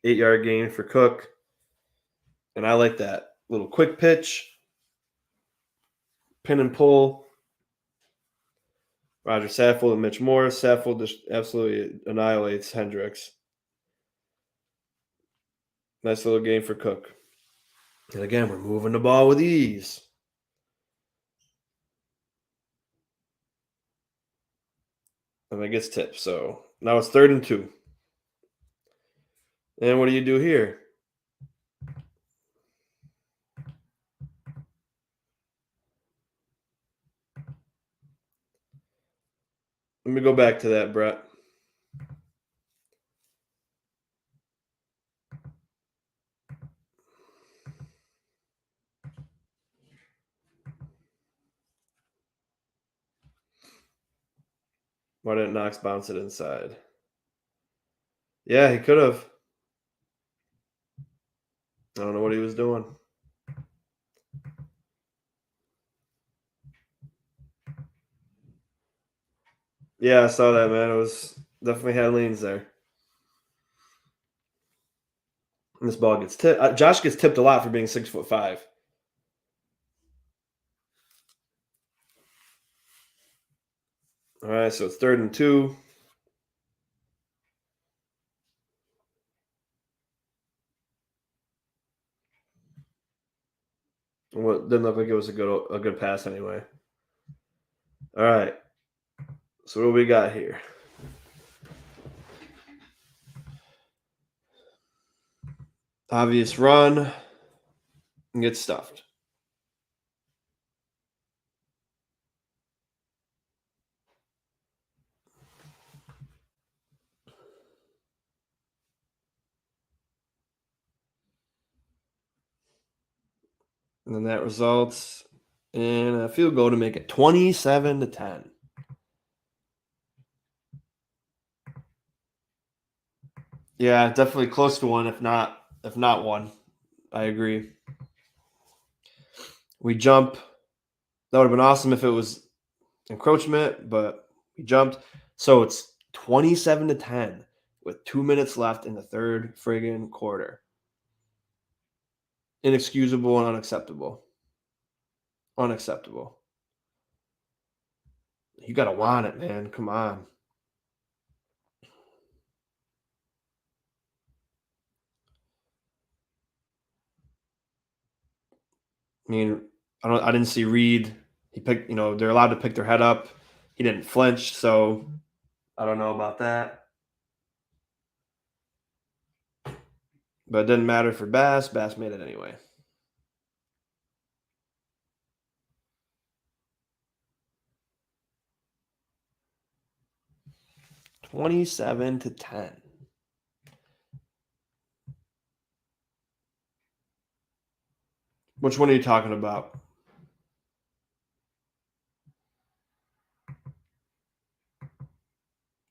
[SPEAKER 1] 8-yard gain for Cook. And I like that. Little quick pitch. Pin and pull. Roger Saffold and Mitch Morris. Saffold just absolutely annihilates Hendricks. Nice little game for Cook. And again, we're moving the ball with ease. And it gets tipped. So now it's 3rd and 2. And what do you do here? Let me go back to that, Brett. Why didn't Knox bounce it inside? Yeah, he could have. I don't know what he was doing. Yeah, I saw that, man. It was definitely had leans there. And this ball gets tipped. Josh gets tipped a lot for being 6'5". All right, so it's 3rd and 2. Well, didn't look like it was a good pass anyway. All right. So what do we got here? Obvious run and get stuffed. And then that results in a field goal to make it 27-10. Yeah, definitely close to one, if not one. I agree. We jump. That would have been awesome if it was encroachment, but we jumped. So it's 27-10 with 2 minutes left in the third friggin' quarter. Inexcusable and unacceptable. Unacceptable. You gotta want it, man. Come on. I mean, I didn't see Reed. He picked, they're allowed to pick their head up. He didn't flinch, so I don't know about that. But it didn't matter for Bass. Bass made it anyway. $27-10. Which one are you talking about?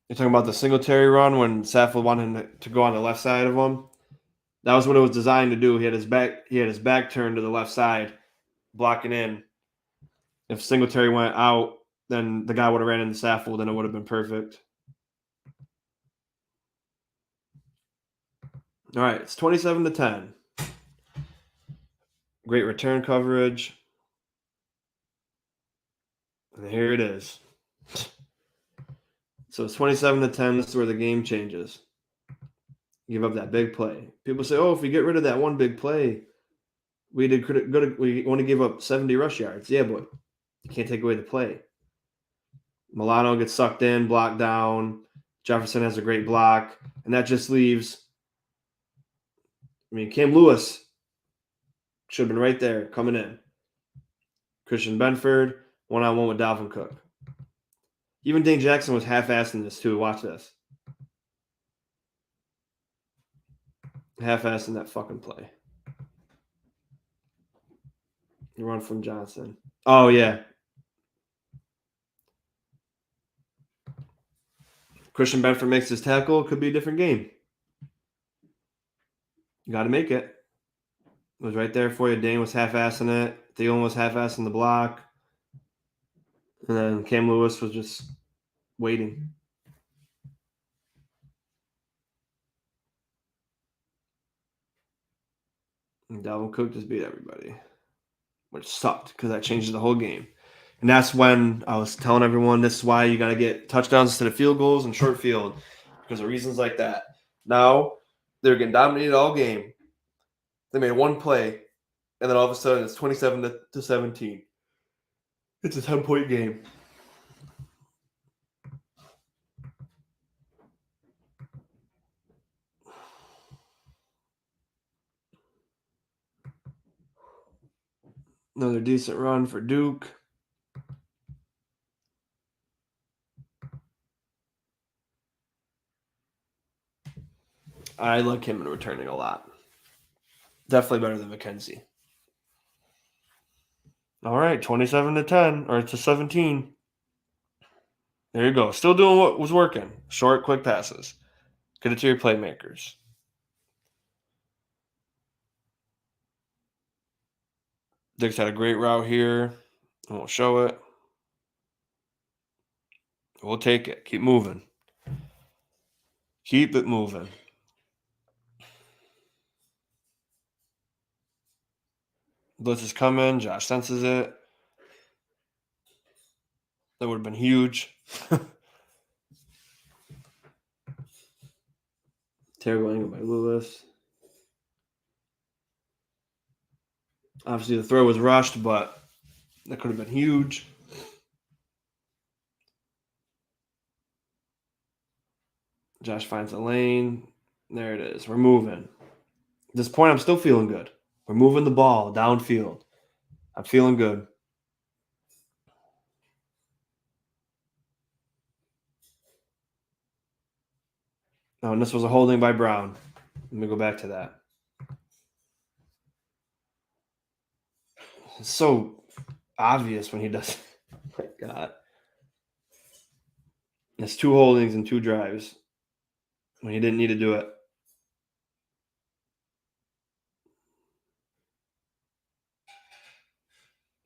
[SPEAKER 1] You're talking about the Singletary run when Saffold wanted him to go on the left side of him? That was what it was designed to do. He had his back turned to the left side, blocking in. If Singletary went out, then the guy would have ran into Saffold and it would have been perfect. All right, it's 27-10. Great return coverage. And here it is. So it's 27-10. This is where the game changes. Give up that big play. People say, "Oh, if we get rid of that one big play, we only gave up 70 rush yards." Yeah, but you can't take away the play. Milano gets sucked in, blocked down. Jefferson has a great block, and that just leaves. I mean, Cam Lewis should have been right there coming in. Christian Benford, one-on-one with Dalvin Cook. Even Dane Jackson was half-assed in this too. Watch this. Half-assed in that fucking play. You run from Johnson. Oh, yeah. Christian Benford makes his tackle. Could be a different game. You got to make it. It was right there for you. Dane was half-assing it. Thielen was half-assing the block. And then Cam Lewis was just waiting. And Dalvin Cook just beat everybody, which sucked because that changes the whole game. And that's when I was telling everyone this is why you got to get touchdowns instead of field goals and short field because of reasons like that. Now they're getting dominated all game. They made one play, and then all of a sudden it's 27 to 17. It's a 10-point game. Another decent run for Duke. I like him in returning a lot. Definitely better than McKenzie. All right, 27 to 10, or to 17. There you go. Still doing what was working. Short, quick passes. Get it to your playmakers. Diggs had a great route here. I won't show it. We'll take it. Keep moving. Keep it moving. Blitz is coming. Josh senses it. That would have been huge. Terrible angle by Lewis. Obviously, the throw was rushed, but that could have been huge. Josh finds a lane. There it is. We're moving. At this point, I'm still feeling good. We're moving the ball downfield. I'm feeling good. Oh, and this was a holding by Brown. Let me go back to that. It's so obvious when he does. Oh my God. It's 2 holdings and 2 drives when he didn't need to do it.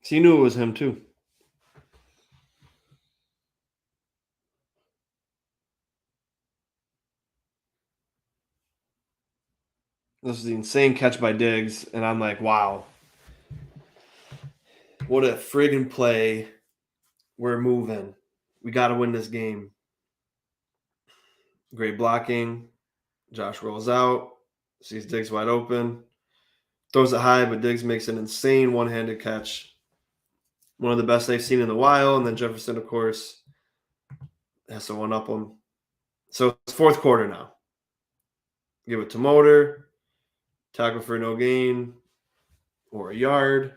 [SPEAKER 1] So he knew it was him too. This is the insane catch by Diggs, and I'm like, wow. What a friggin' play. We're moving. We got to win this game. Great blocking. Josh rolls out, sees Diggs wide open, throws it high, but Diggs makes an insane one-handed catch. One of the best they've seen in a while. And then Jefferson, of course, has to one-up him. So it's fourth quarter now. Give it to Motor. Tackle for no gain or a yard.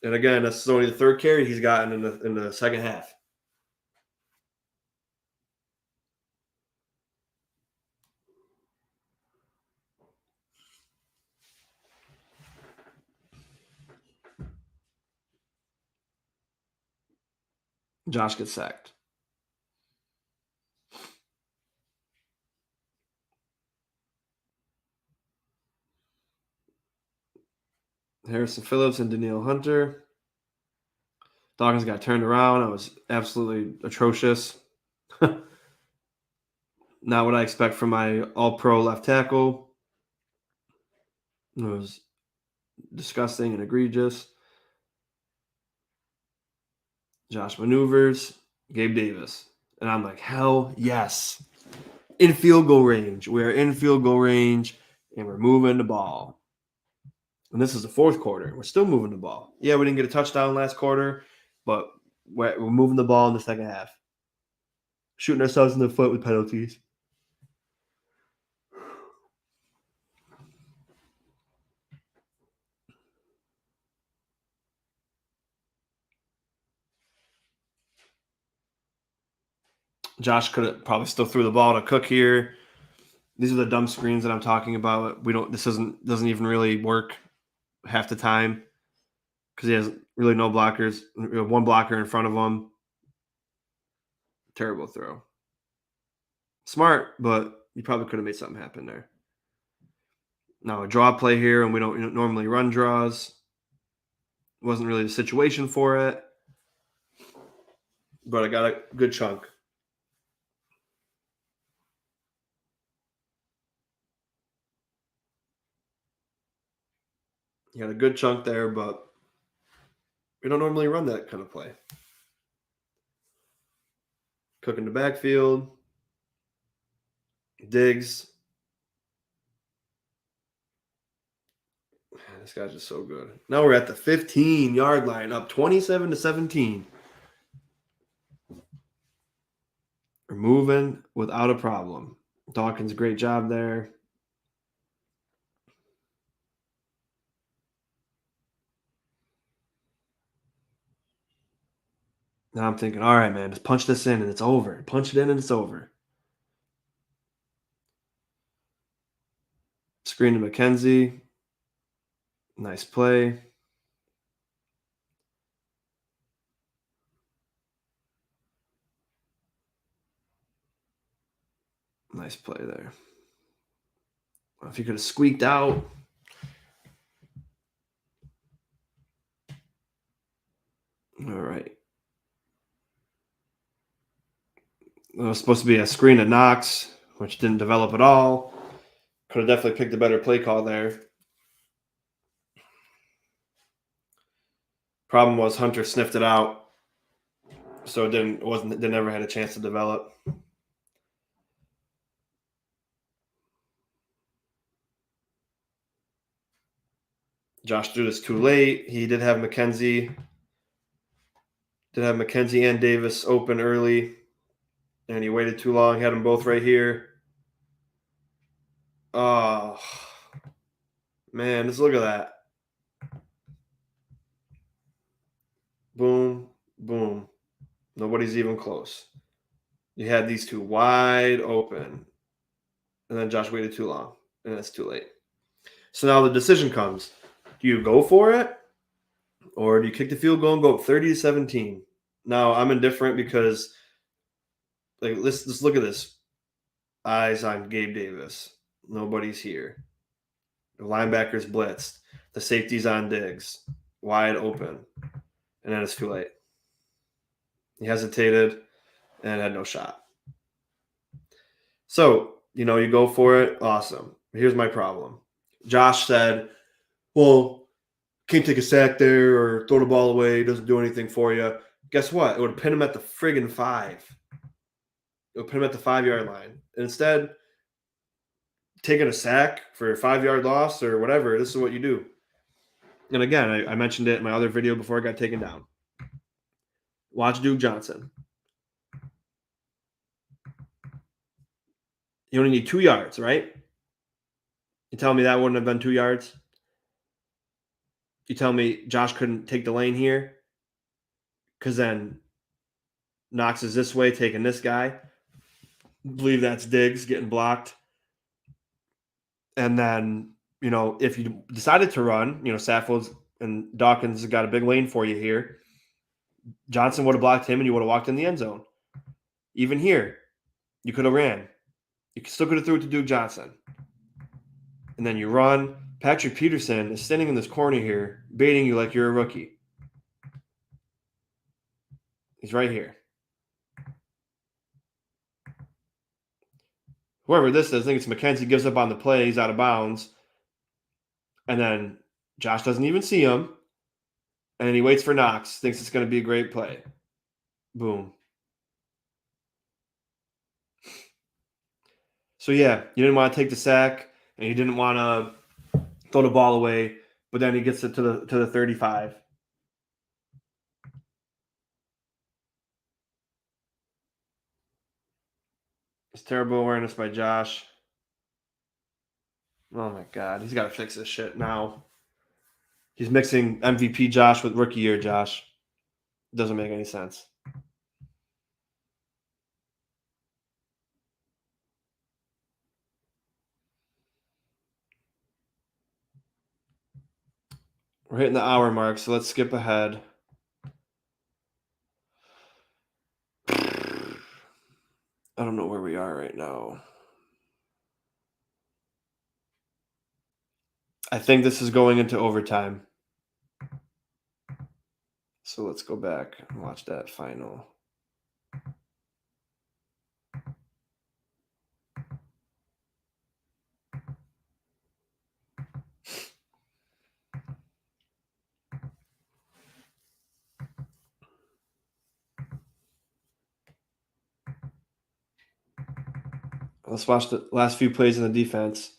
[SPEAKER 1] And again, that's only the third carry he's gotten in the second half. Josh gets sacked. Harrison Phillips and Danielle Hunter. Dawkins got turned around. I was absolutely atrocious. Not what I expect from my all-pro left tackle. It was disgusting and egregious. Josh maneuvers. Gabe Davis. And I'm like, hell yes. In field goal range. We are in field goal range, and we're moving the ball. And this is the fourth quarter. We're still moving the ball. Yeah, we didn't get a touchdown last quarter, but we're moving the ball in the second half. Shooting ourselves in the foot with penalties. Josh could have probably still threw the ball to Cook here. These are the dumb screens that I'm talking about. This doesn't even really work half the time because he has really no blockers. One blocker in front of him. Terrible throw. Smart, but you probably could have made something happen there. Now a draw play here, and we don't normally run draws. Wasn't really the situation for it, but I got a good chunk. You got a good chunk there, but We don't normally run that kind of play. Cook in the backfield. Diggs. Man, this guy's just so good. Now we're at the 15-yard line, up 27-17. We're moving without a problem. Dawkins, great job there. Now I'm thinking, all right, man, just punch this in and it's over. Punch it in and it's over. Screen to McKenzie. Nice play. Nice play there. Well, if you could have squeaked out. All right. It was supposed to be a screen to Knox, which didn't develop at all. Could have definitely picked a better play call there. Problem was Hunter sniffed it out, so they never had a chance to develop. Josh threw this too late. He did have McKenzie. And Davis open early, and he waited too long. Had them both right here. Oh, man, just look at that. Boom, boom. Nobody's even close. You had these two wide open, and then Josh waited too long, and it's too late. So now the decision comes. Do you go for it, or do you kick the field goal and go up 30-17? Now, I'm indifferent because, let's look at this. Eyes on Gabe Davis. Nobody's here. The linebacker's blitzed. The safety's on Diggs. Wide open. And then it's too late. He hesitated and had no shot. So, you go for it. Awesome. Here's my problem. Josh said, well, can't take a sack there or throw the ball away. It doesn't do anything for you. Guess what? It would have pinned him at the friggin' 5. It would pin him at the 5-yard line. And instead, taking a sack for a 5-yard loss or whatever, this is what you do. And again, I mentioned it in my other video before I got taken down. Watch Duke Johnson. You only need 2 yards, right? You tell me that wouldn't have been 2 yards? You tell me Josh couldn't take the lane here? Because then Knox is this way, taking this guy. I believe that's Diggs getting blocked. And then, if you decided to run, Saffold's and Dawkins has got a big lane for you here. Johnson would have blocked him and you would have walked in the end zone. Even here, you could have ran. You still could have threw it to Duke Johnson. And then you run. Patrick Peterson is standing in this corner here, baiting you like you're a rookie. He's right here. Whoever this is, I think it's McKenzie, gives up on the play. He's out of bounds. And then Josh doesn't even see him. And then he waits for Knox, thinks it's going to be a great play. Boom. So, yeah, you didn't want to take the sack, and you didn't want to throw the ball away, but then he gets it to the 35. It's terrible awareness by Josh. Oh, my God. He's got to fix this shit now. He's mixing MVP Josh with rookie year Josh. It doesn't make any sense. We're hitting the hour mark, so let's skip ahead. I don't know where we are right now. I think this is going into overtime. So let's go back and watch that final. Let's watch the last few plays in the defense.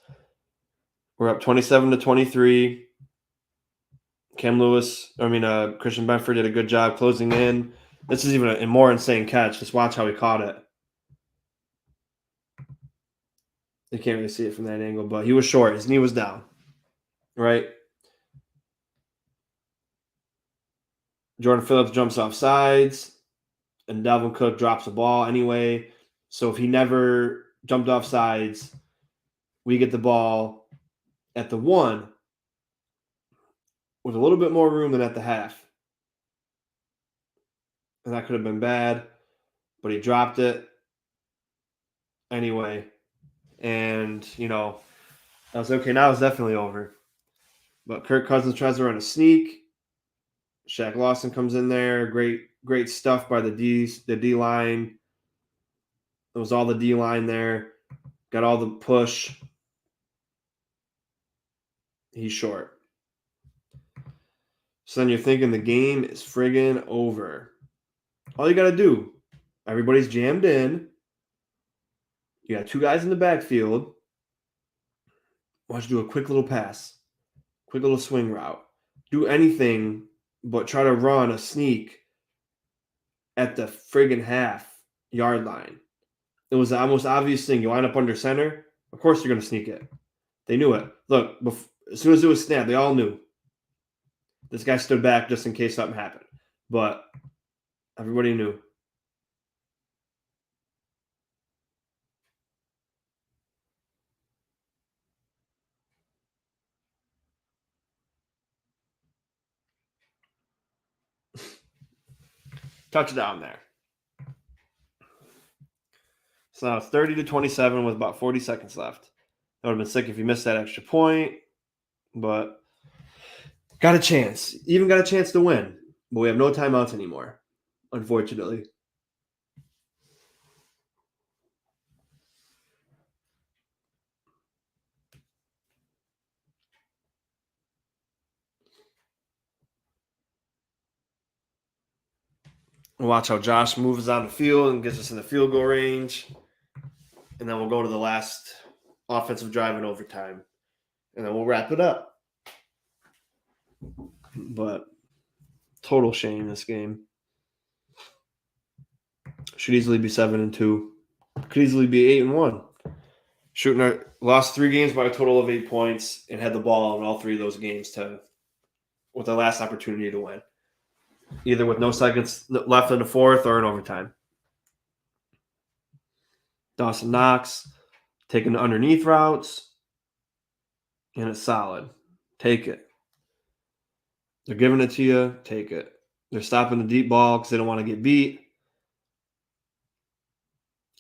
[SPEAKER 1] We're up 27-23. Christian Benford did a good job closing in. This is even a more insane catch. Just watch how he caught it. You can't really see it from that angle, but he was short. His knee was down, right? Jordan Phillips jumps off sides, and Dalvin Cook drops the ball anyway. So if he never jumped off sides, we get the ball at the 1 with a little bit more room than at the half. And that could have been bad, but he dropped it anyway. And, I was okay, now it's definitely over. But Kirk Cousins tries to run a sneak. Shaq Lawson comes in there. Great stuff by the D line. It was all the D line there. Got all the push. He's short. So then you're thinking the game is friggin' over. All you got to do, everybody's jammed in. You got 2 guys in the backfield. Why don't you do a quick little pass, quick little swing route? Do anything but try to run a sneak at the friggin' half-yard line. It was the most obvious thing. You line up under center, of course you're going to sneak it. They knew it. Look, as soon as it was snapped, they all knew. This guy stood back just in case something happened. But everybody knew. Touchdown there. So now it's 30-27 with about 40 seconds left. That would have been sick if you missed that extra point, but got a chance. Even got a chance to win, but we have no timeouts anymore, unfortunately. We'll watch how Josh moves on the field and gets us in the field goal range. And then we'll go to the last offensive drive in overtime. And then we'll wrap it up. But total shame this game. Should easily be 7-2. Could easily be 8-1. Lost 3 games by a total of 8 points and had the ball in all 3 of those games with the last opportunity to win. Either with no seconds left in the fourth or in overtime. Dawson Knox taking the underneath routes, and it's solid. Take it. They're giving it to you. Take it. They're stopping the deep ball because they don't want to get beat.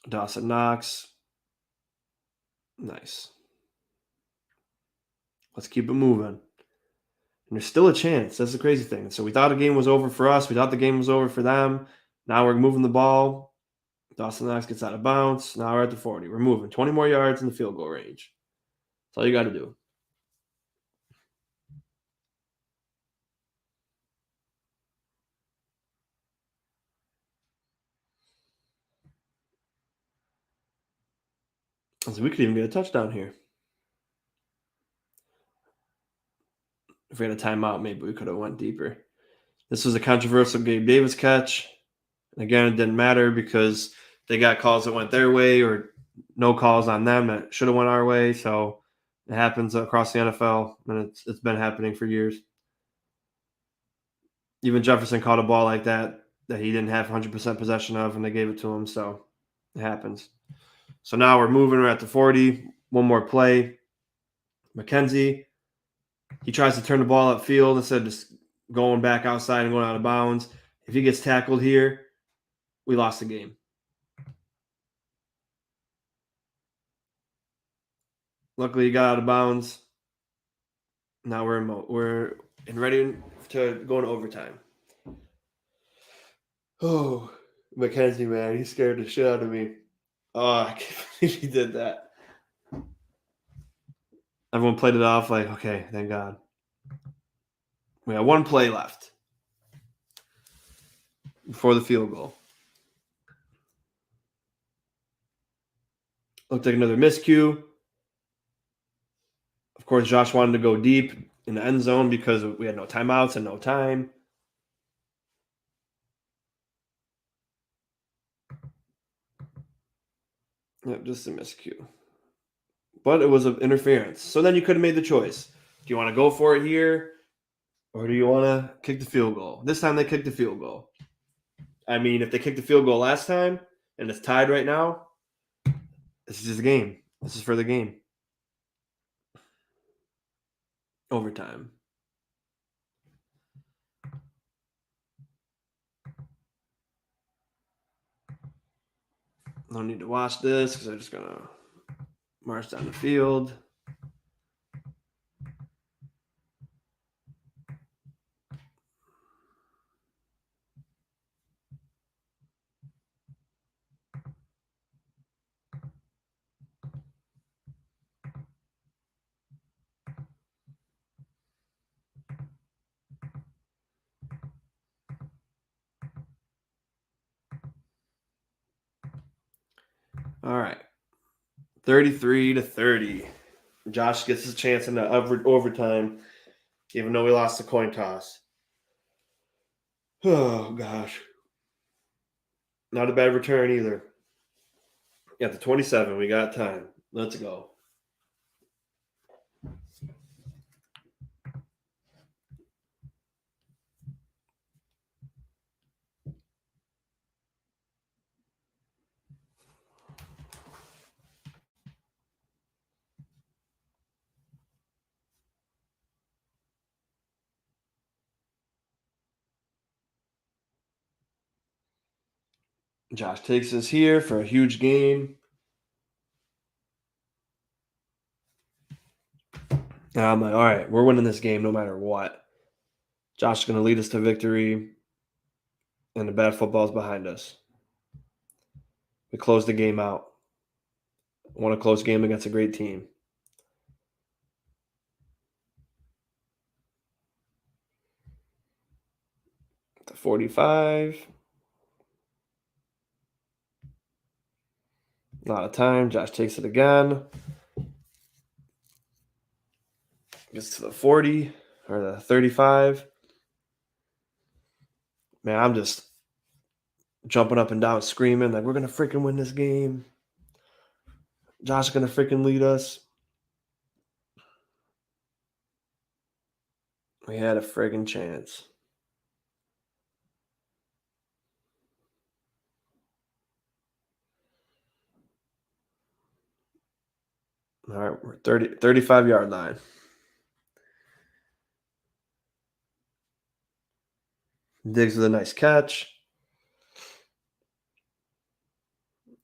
[SPEAKER 1] Dawson Knox. Nice. Let's keep it moving. And there's still a chance. That's the crazy thing. So we thought the game was over for us. We thought the game was over for them. Now we're moving the ball. Dawson Knox gets out of bounds. Now we're at the 40. We're moving 20 more yards in the field goal range. That's all you got to do. So we could even get a touchdown here. If we had a timeout, maybe we could have went deeper. This was a controversial Gabe Davis catch. Again, it didn't matter because they got calls that went their way or no calls on them that should have went our way. So it happens across the NFL, and it's been happening for years. Even Jefferson caught a ball like that he didn't have 100% possession of, and they gave it to him. So it happens. So now we're moving. We're at the 40. One more play. McKenzie, he tries to turn the ball upfield instead of just going back outside and going out of bounds. If he gets tackled here, we lost the game. Luckily, he got out of bounds. Now we're ready to go into overtime. Oh, McKenzie, man, he scared the shit out of me. Oh, I can't believe he did that. Everyone played it off like, okay, thank God. We got 1 play left before the field goal. Looked like another miscue. Of course, Josh wanted to go deep in the end zone because we had no timeouts and no time. Yep, just a miscue. But it was an interference. So then you could have made the choice. Do you want to go for it here? Or do you want to kick the field goal? This time they kicked the field goal. I mean, if they kicked the field goal last time and it's tied right now, this is just a game. This is for the game. Overtime. No need to watch this because I'm just going to march down the field. All right. 33-30. Josh gets his chance in the overtime, even though we lost the coin toss. Oh, gosh. Not a bad return either. At the 27, we got time. Let's go. Josh takes us here for a huge game. And I'm like, all right, we're winning this game no matter what. Josh is going to lead us to victory, and the bad football is behind us. We closed the game out. Won a close game against a great team. The 45. A lot of time. Josh takes it again. Gets to the 40 or the 35. Man, I'm just jumping up and down, screaming like we're gonna freaking win this game. Josh is gonna freaking lead us. We had a friggin' chance. All right, we're 35-yard line. Diggs with a nice catch.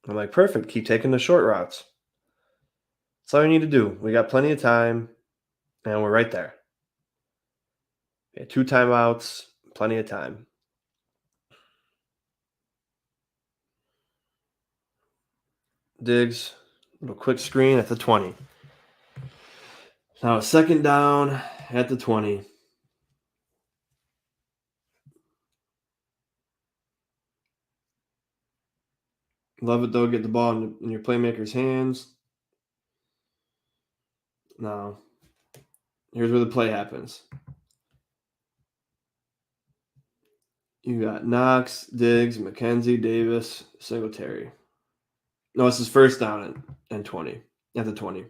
[SPEAKER 1] I'm like, perfect. Keep taking the short routes. That's all you need to do. We got plenty of time, and we're right there. We had 2 timeouts, plenty of time. Diggs, little quick screen at the 20. Now a second down at the 20. Love it, though. Get the ball in your playmaker's hands. Now, here's where the play happens. You got Knox, Diggs, McKenzie, Davis, Singletary. No, this is first down and 20. At the 20.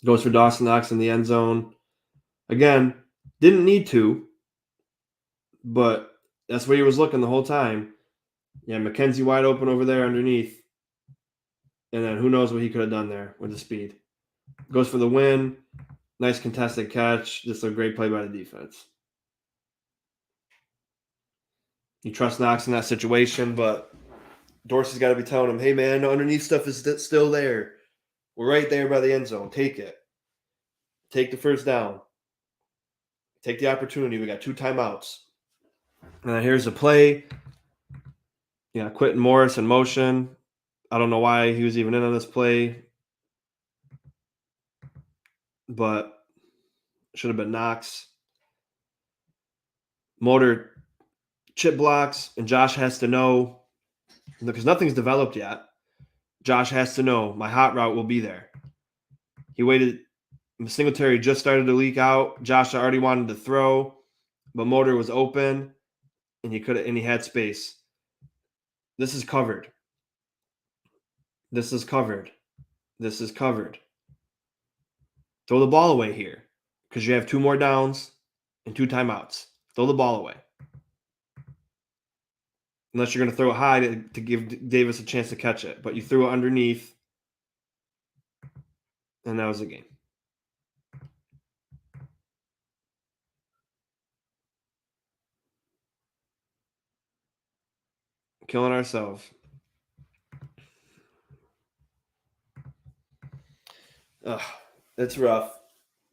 [SPEAKER 1] Goes for Dawson Knox in the end zone. Again, didn't need to, but that's where he was looking the whole time. Yeah, McKenzie wide open over there underneath. And then who knows what he could have done there with the speed. Goes for the win. Nice contested catch. Just a great play by the defense. You trust Knox in that situation, but Dorsey's got to be telling him, hey, man, the underneath stuff is still there. We're right there by the end zone. Take it. Take the first down. Take the opportunity. We got 2 timeouts. And then here's the play. Yeah, Quentin Morris in motion. I don't know why he was even in on this play, but should have been Knox. Motor chip blocks, and Josh has to know, because nothing's developed yet. Josh has to know my hot route will be there. He waited. Singletary just started to leak out. Josh already wanted to throw, but motor was open, and he had space. This is covered. This is covered. This is covered. Throw the ball away here because you have 2 more downs and 2 timeouts. Throw the ball away. Unless you're going to throw it high to give Davis a chance to catch it. But you threw it underneath, and that was the game. Killing ourselves. Ugh, it's rough.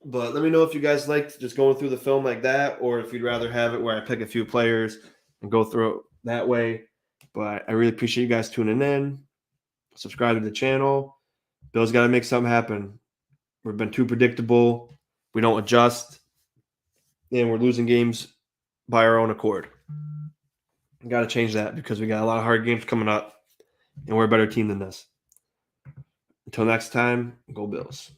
[SPEAKER 1] But let me know if you guys liked just going through the film like that, or if you'd rather have it where I pick a few players and go through it that way. But I really appreciate you guys tuning in. Subscribe to the channel. Bill's got to make something happen. We've been too predictable. We don't adjust. And we're losing games by our own accord. We got to change that because we got a lot of hard games coming up. And we're a better team than this. Until next time, go Bills.